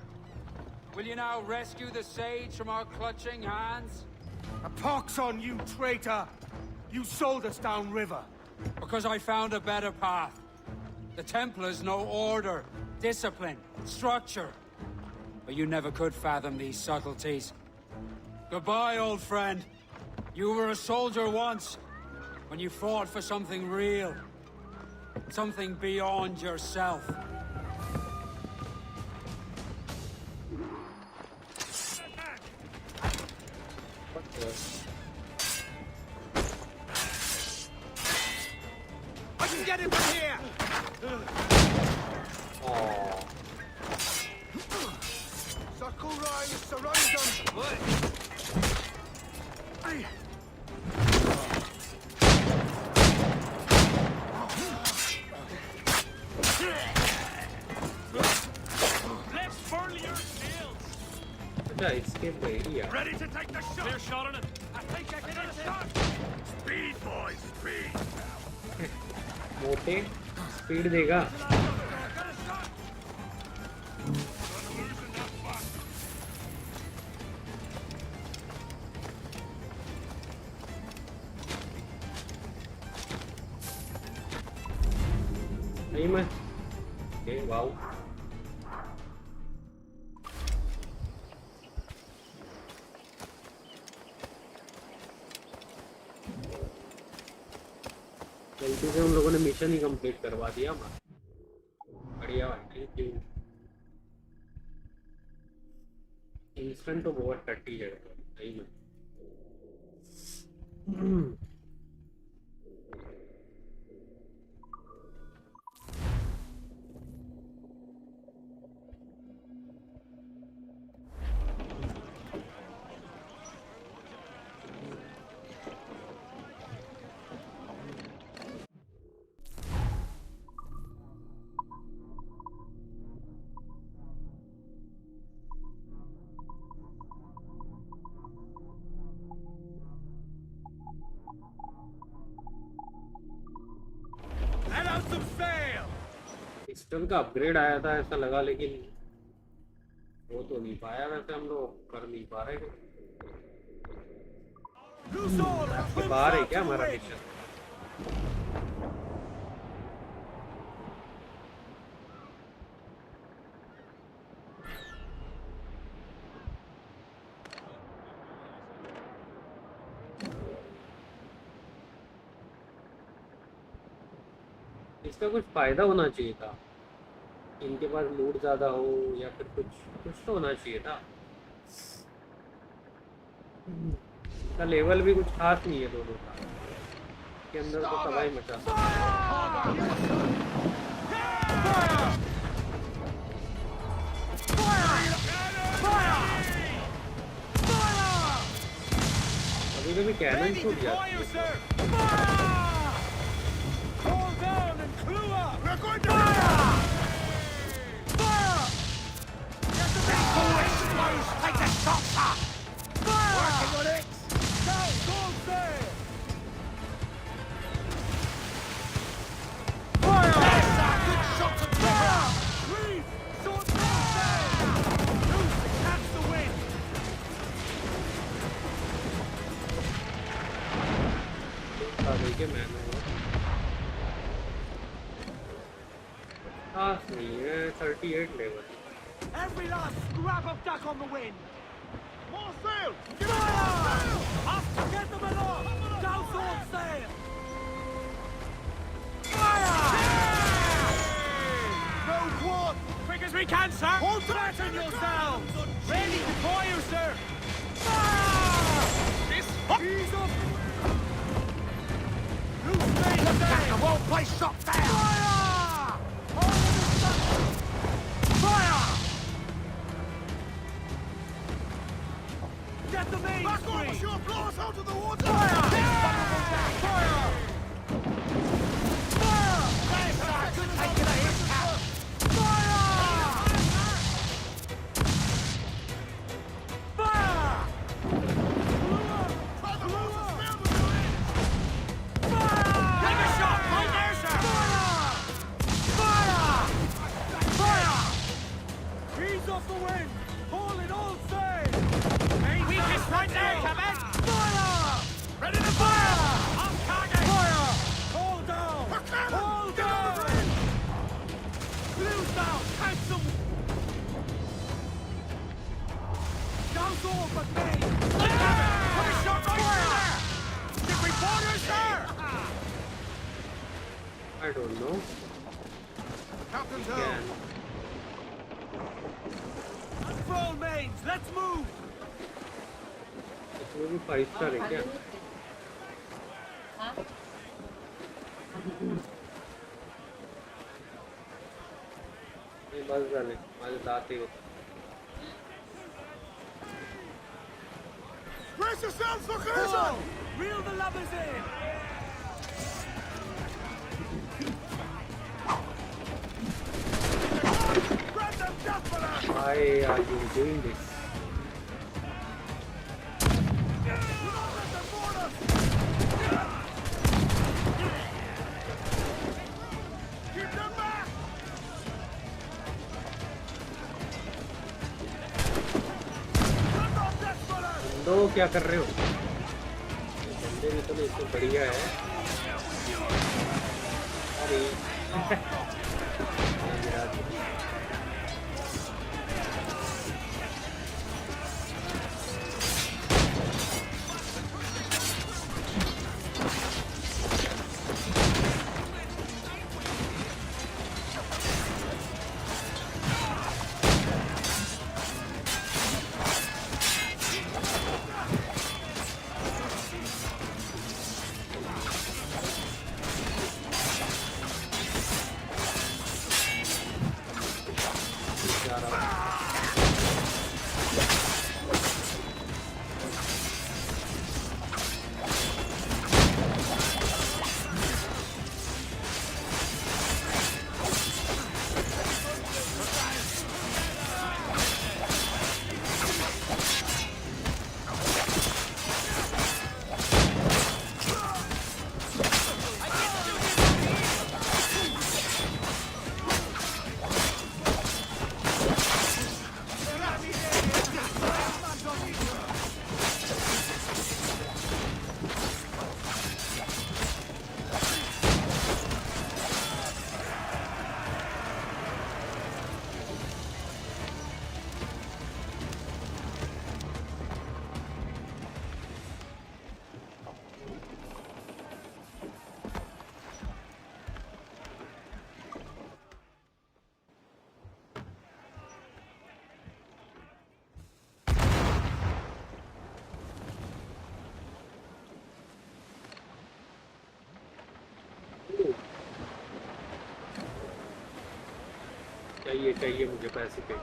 Speaker 12: Will you now rescue the sage from our clutching hands?
Speaker 6: A pox on you, traitor! You sold us downriver.
Speaker 12: Because I found a better path. The Templars know order, discipline, structure. But you never could fathom these subtleties. Goodbye, old friend. You were a soldier once, when you fought for something real. Something beyond yourself.
Speaker 6: I can get him from here!
Speaker 7: Sakurai, surround them!
Speaker 6: Let's furl your sails!
Speaker 1: अच्छा इसके बढ़िया।
Speaker 6: Ready to take the shot! Clear shot on it! I think I can hit a shot! Speed, boys, speed!
Speaker 1: मोटे speed देगा। नहीं मैं wow गलती से उन लोगों ने मिशन ही कंप्लीट करवा दिया बढ़िया भाई थैंक यू इंस्टेंट तो बहुत टट्टी है सही में सिस्टम का अपग्रेड आया था ऐसा लगा, लेकिन वो तो नहीं पाया। वैसे हम लोग कर नहीं पा रहे। आपके बाहर है क्या हमारा मिशन? इसका कुछ फायदा होना चाहिए था, इनके पास लूट ज्यादा हो या फिर कुछ तो होना चाहिए था। इसका लेवल भी कुछ खास नहीं है दोनों का, के अंदर तो तबाही मचा। अभी भी कैनन छूट गया। नहीं है 38 level.
Speaker 2: Every last scrap of duck on the wind. More sail! Fire! Up to get them aloft! Down sword sail! Fire! No quad!
Speaker 10: Quick as we can, sir!
Speaker 2: Hold flatten yourselves!
Speaker 10: Ready to deploy you, sir!
Speaker 2: Fire!
Speaker 10: This...
Speaker 2: Ease up! Loose main sail!
Speaker 10: I won't play shot down!
Speaker 2: Fire! Fire! Get the main
Speaker 7: Back
Speaker 2: screen!
Speaker 7: off, sure, blow us out of the water!
Speaker 2: Fire!
Speaker 7: Fire!
Speaker 2: Fire!
Speaker 10: Good taking a hit, Cap!
Speaker 2: Fire! Fire!
Speaker 10: Take a shot! Right there, sir!
Speaker 2: Ease off the wind! Haul it all sail!
Speaker 10: Weakest right there, Captain!
Speaker 2: Fire!
Speaker 10: Ready to fire! On target!
Speaker 2: Fire! Hold down! Hold down! Blues down! Catch them! Down sword, but me!
Speaker 10: Look, Captain! Put a shot right there! Should we borders, sir?
Speaker 1: I don't know.
Speaker 7: Captain's
Speaker 1: Can.
Speaker 7: help!
Speaker 2: Control mains! Let's move!
Speaker 1: इसमें भी 5 star है क्या? नहीं बस झाले, माझे दात ही होते.
Speaker 7: Brace yourselves for collision!
Speaker 2: Reel the levers in!
Speaker 7: Grab them death for that!
Speaker 1: Why are you doing this?
Speaker 7: Keep them back!
Speaker 1: बंदो क्या कर रहे हो? बंदे भी तो नहीं, इससे बढ़िया है. अरे चाहिए मुझे पैसे पे।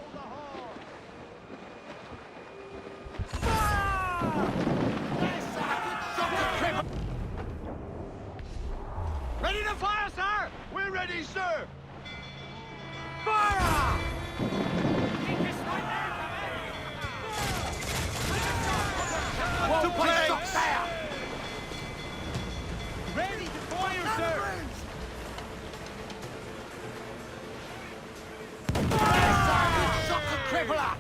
Speaker 2: Ready to fire, sir? We're ready, sir. Fire! To place! Ready to fire, sir. Shot the crippler!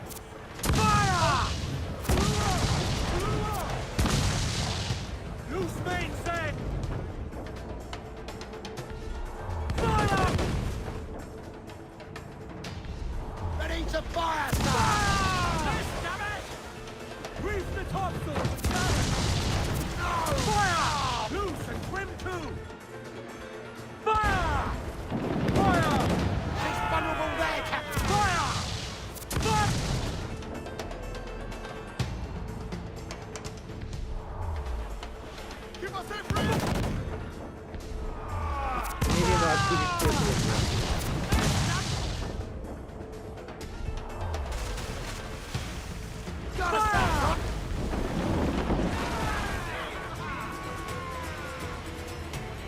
Speaker 2: Fire! Loose main set! Fire! Ready to fire, sir! Yes, damn it! Reef the topsail! No! Fire! Loose and trim too! Fire! Fire! She's vulnerable there, Captain! Fire! Fire! Keep us in, friend!
Speaker 1: मेरे बात की दिक्कत है।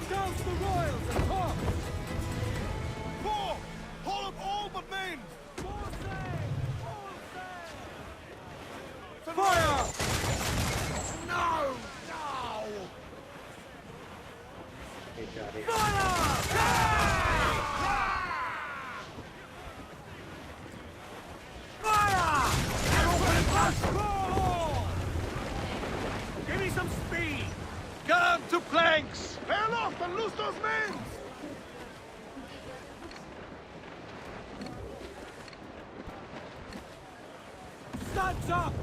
Speaker 2: Douse the royals and top! Four! Hold up all but main! Fire! No! No! Give me some speed! Get them to planks! Bail off and loose those men! Studs up!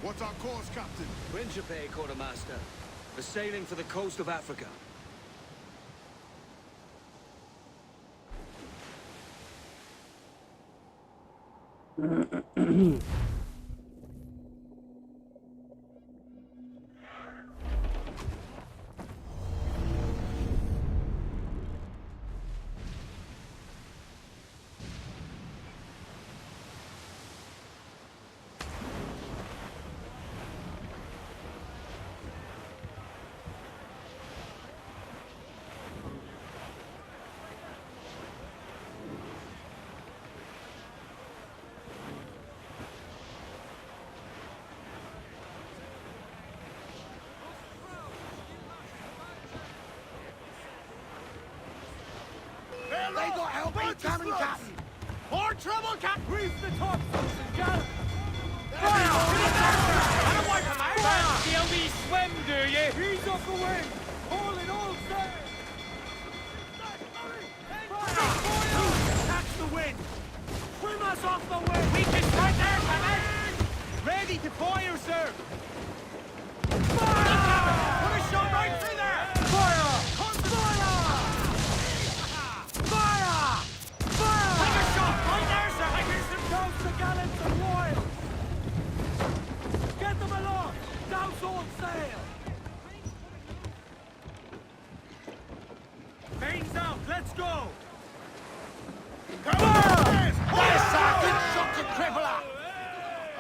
Speaker 2: What's our course, Captain?
Speaker 5: Principe, Quartermaster. We're sailing for the coast of Africa.
Speaker 2: They got help incoming, Captain! More trouble, Captain! Reef the topsails and gallop! Fire! I don't want to land! Fancy a wee swim, do you? Ease off the wind! All in all sail! Fire! Catch the wind! Swim us off the wind! We can right there, Captain! Ready to fire, sir! Fire! Put a shot right through there! Fire! The gallants and royals! Get them aloft! Douse all sail! Mains out! Let's go! Come on! Yes, sir! Good shot to crippler!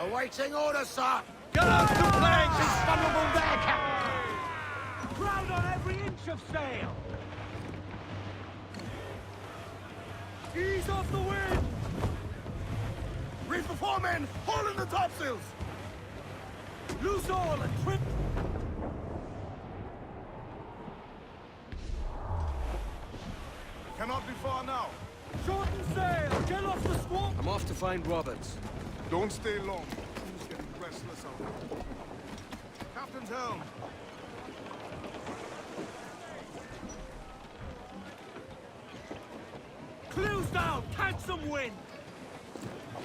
Speaker 2: Awaiting orders, sir! Get up to planks! It's vulnerable there, Captain! Crowd on every inch of sail! Ease off the wind! Reef the foremen! Haul in the topsails! Loose all and trim... Cannot be far now. Shorten sail! Get off the squawk!
Speaker 5: I'm off to find Roberts.
Speaker 2: Don't stay long. Who's getting restless out there?
Speaker 7: captain's helm.
Speaker 2: Clues down! Catch some wind!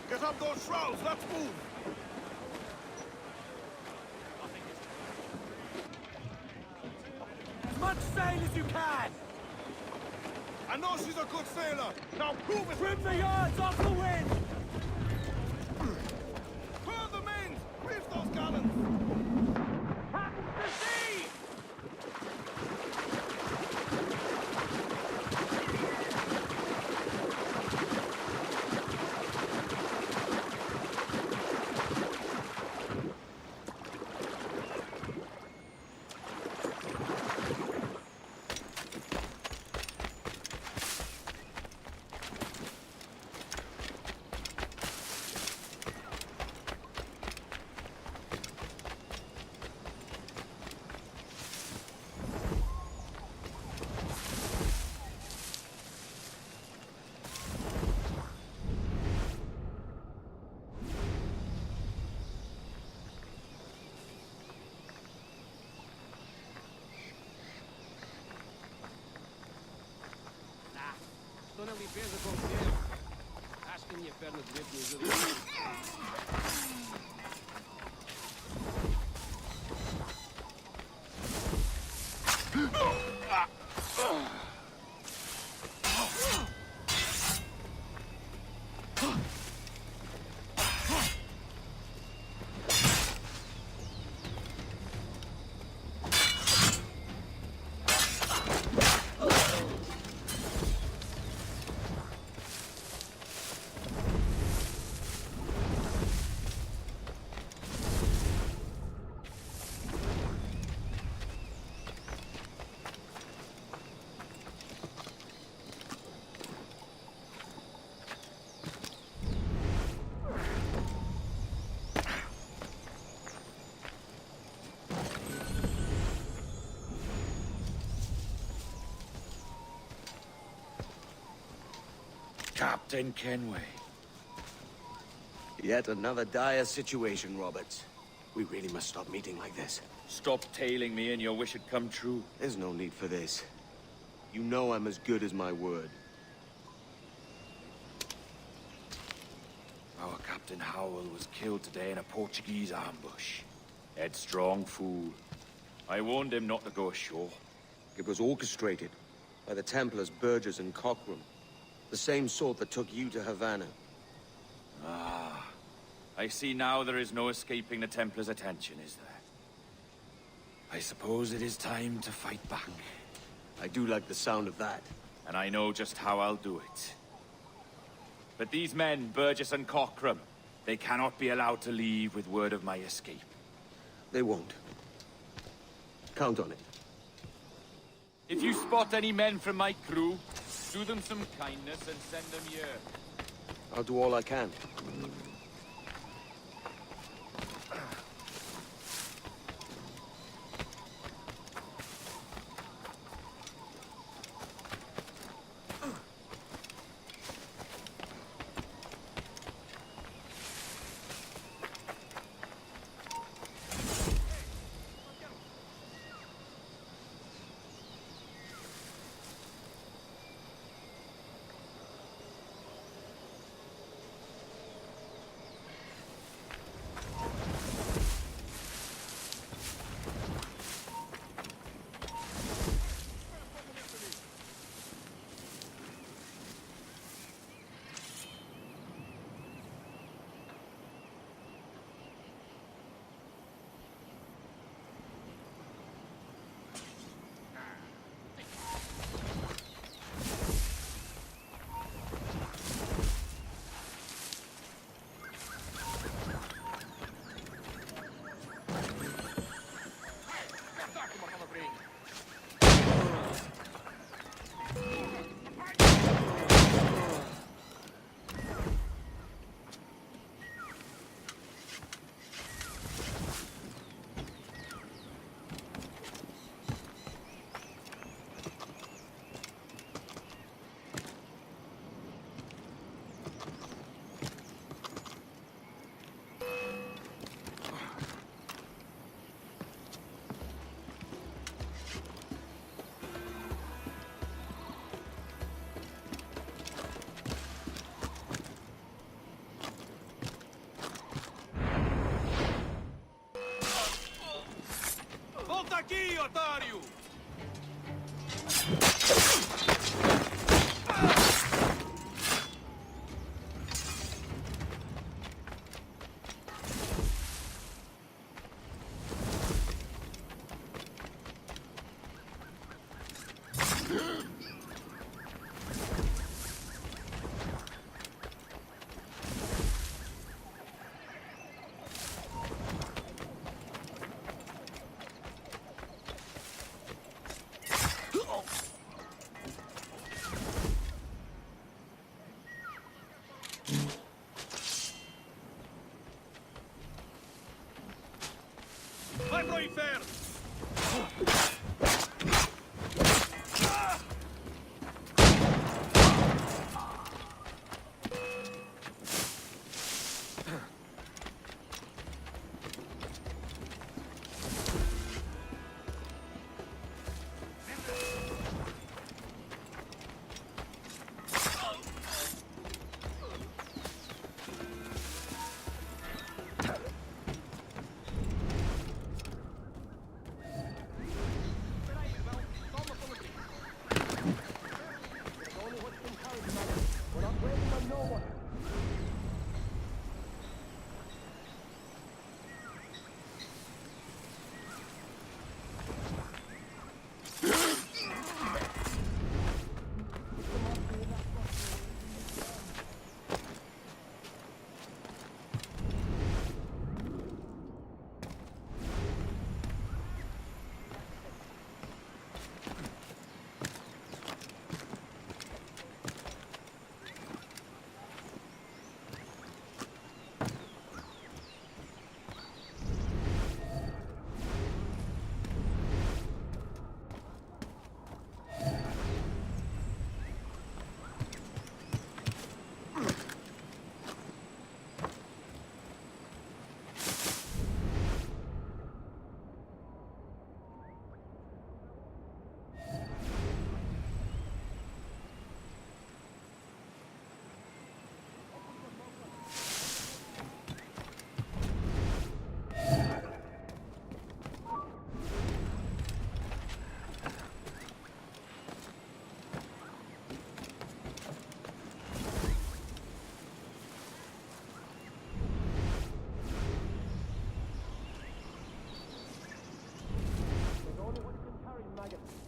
Speaker 7: Get up those shrouds, let's move!
Speaker 2: As much sail as you can!
Speaker 7: I know she's a good sailor! Now prove it!
Speaker 2: Trim the yards off the wind!
Speaker 7: Furl the mains! Reef those gallants!
Speaker 2: Captain to sea!
Speaker 5: Don't only bears a cocktail. Asking you Bernard Whitney's
Speaker 2: Captain Kenway.
Speaker 5: Yet another dire situation, Roberts. We really must stop meeting like this.
Speaker 2: Stop tailing me and your wish had come true.
Speaker 5: There's no need for this. You know I'm as good as my word.
Speaker 2: Our Captain Howell was killed today in a Portuguese ambush. Headstrong fool. I warned him not to go ashore.
Speaker 5: It was orchestrated by the Templars Burgess and Cockrum. The same sort that took you to Havana.
Speaker 2: Ah. I see now there is no escaping the Templars' attention, is there? I suppose it is time to fight back.
Speaker 5: I do like the sound of that.
Speaker 2: And I know just how I'll do it. But these men, Burgess and Cockrum, they cannot be allowed to leave with word of my escape.
Speaker 5: They won't. Count on it.
Speaker 2: If you spot any men from my crew, do them some kindness and send them here.
Speaker 5: I'll do all I can.
Speaker 2: Läufer!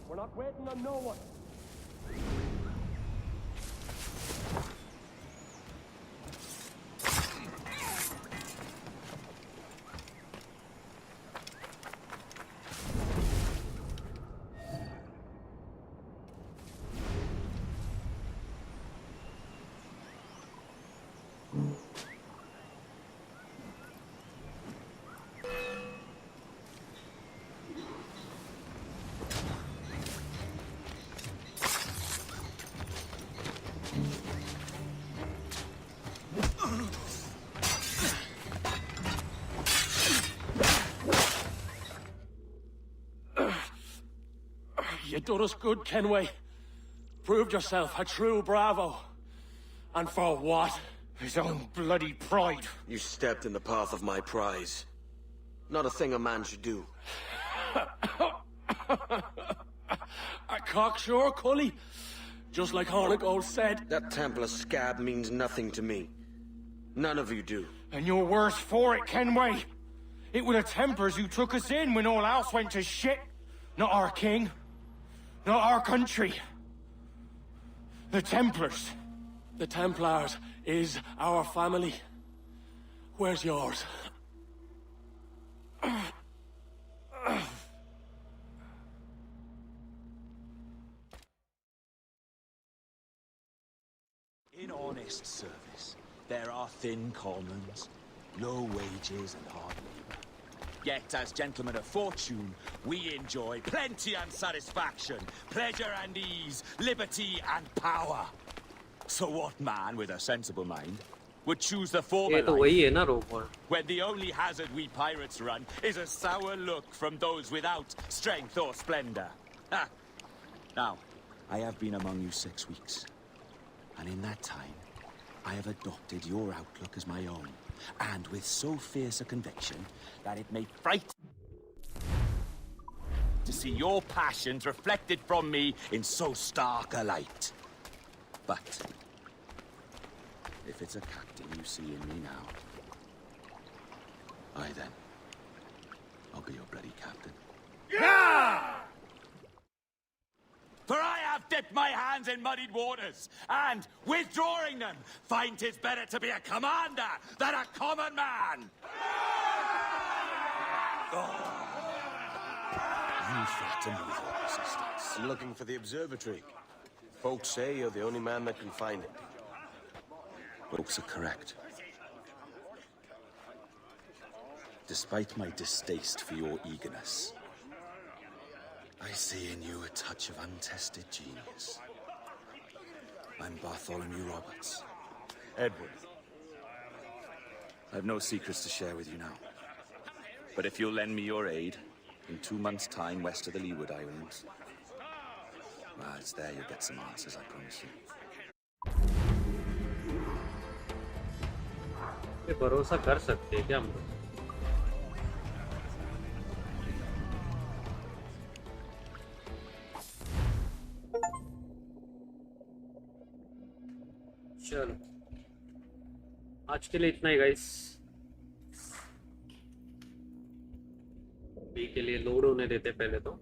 Speaker 6: We're not waiting on no one. You done us good, Kenway. Proved yourself a true bravo. And for what? His own bloody pride.
Speaker 5: You stepped in the path of my prize. Not a thing a man should do.
Speaker 6: A cocksure, Cully. Just like Hornigold said.
Speaker 5: That Templar scab means nothing to me. None of you do.
Speaker 6: And you're worse for it, Kenway. It were the Templars who took us in when all else went to shit. Not our king. Not our country. The Templars.
Speaker 12: The Templars is our family. Where's yours?
Speaker 2: In honest service, there are thin commons, low wages and hard labor. Yet, as gentlemen of fortune, we enjoy plenty and satisfaction, pleasure and ease, liberty and power. So what man with a sensible mind would choose the former
Speaker 1: ये तो वही है ना robot
Speaker 2: when the only hazard we pirates run is a sour look from those without strength or splendor? Ha! Now, I have been among you 6 weeks, and in that time, I have adopted your outlook as my own, and with so fierce a conviction that it may frighten to see your passions reflected from me in so stark a light. But if it's a captain you see in me now, aye then, I'll be your bloody captain. Yeah! For I have dipped my hands in muddied waters, and, withdrawing them, find 'tis better to be a commander than a common man! You threaten me with your resistance.
Speaker 5: I'm looking for the observatory. Folks say you're the only man that can find it.
Speaker 2: Folks are correct.
Speaker 13: despite my distaste for your eagerness. I see in you a touch of untested genius. I'm Bartholomew Roberts. Edward. I have no secrets to share with you now. But if you'll lend me your aid, in 2 months' time west of the Leeward Islands, well, it's there you'll get some answers, I promise you.
Speaker 1: ये भरोसा कर सकते हैं क्या हम लोग? चलो आज के लिए इतना ही गाइस। बी के लिए लोड होने देते पहले तो।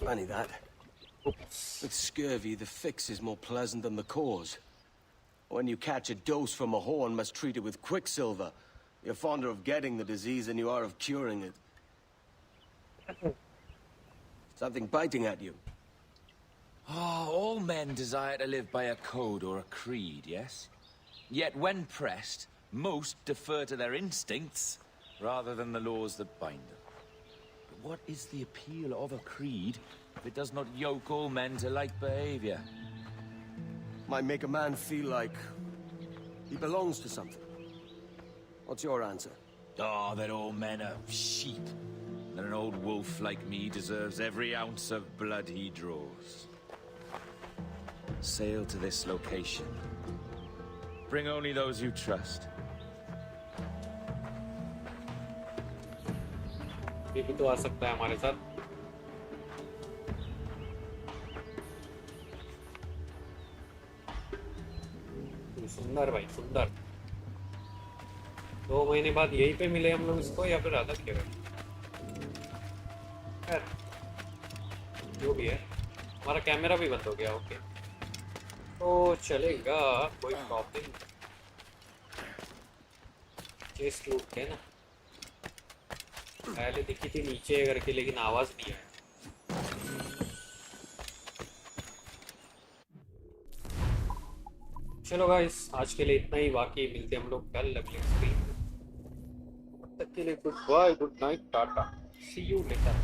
Speaker 5: Funny that. With scurvy, the fix is more pleasant than the cause. When you catch a dose from a horn, must treat it with quicksilver. You're fonder of getting the disease than you are of curing it. Something biting at you.
Speaker 14: Oh, all men desire to live by a code or a creed, yes? Yet when pressed, most defer to their instincts rather than the laws that bind them. But what is the appeal of a creed if it does not yoke all men to like behavior?
Speaker 5: Might make a man feel like he belongs to something. What's your answer?
Speaker 14: Oh, that all men are sheep. That an old wolf like me deserves every ounce of blood he draws. Sail to this location. Bring only those you trust.
Speaker 1: ये भी तो आ सकता है हमारे साथ। सुंदर भाई सुंदर। 2 महीने बाद यहीं पे मिले हम लोग इसको या फिर अलग जगह? खैर जो भी है, हमारा कैमरा भी बंद हो गया। ओके तो चलेगा, कोई प्रॉब्लम। चेस्ट लूट है ना, पहले दिखी थी नीचे करके लेकिन आवाज नहीं आया। चलो गाइस आज के लिए इतना ही, बाकी मिलते हैं हम लोग कल अगले स्ट्रीम में। तब तक के लिए good bye, good night, tata, see you later.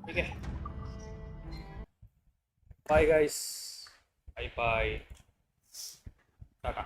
Speaker 1: ठीक है, bye guys, bye bye, Tata.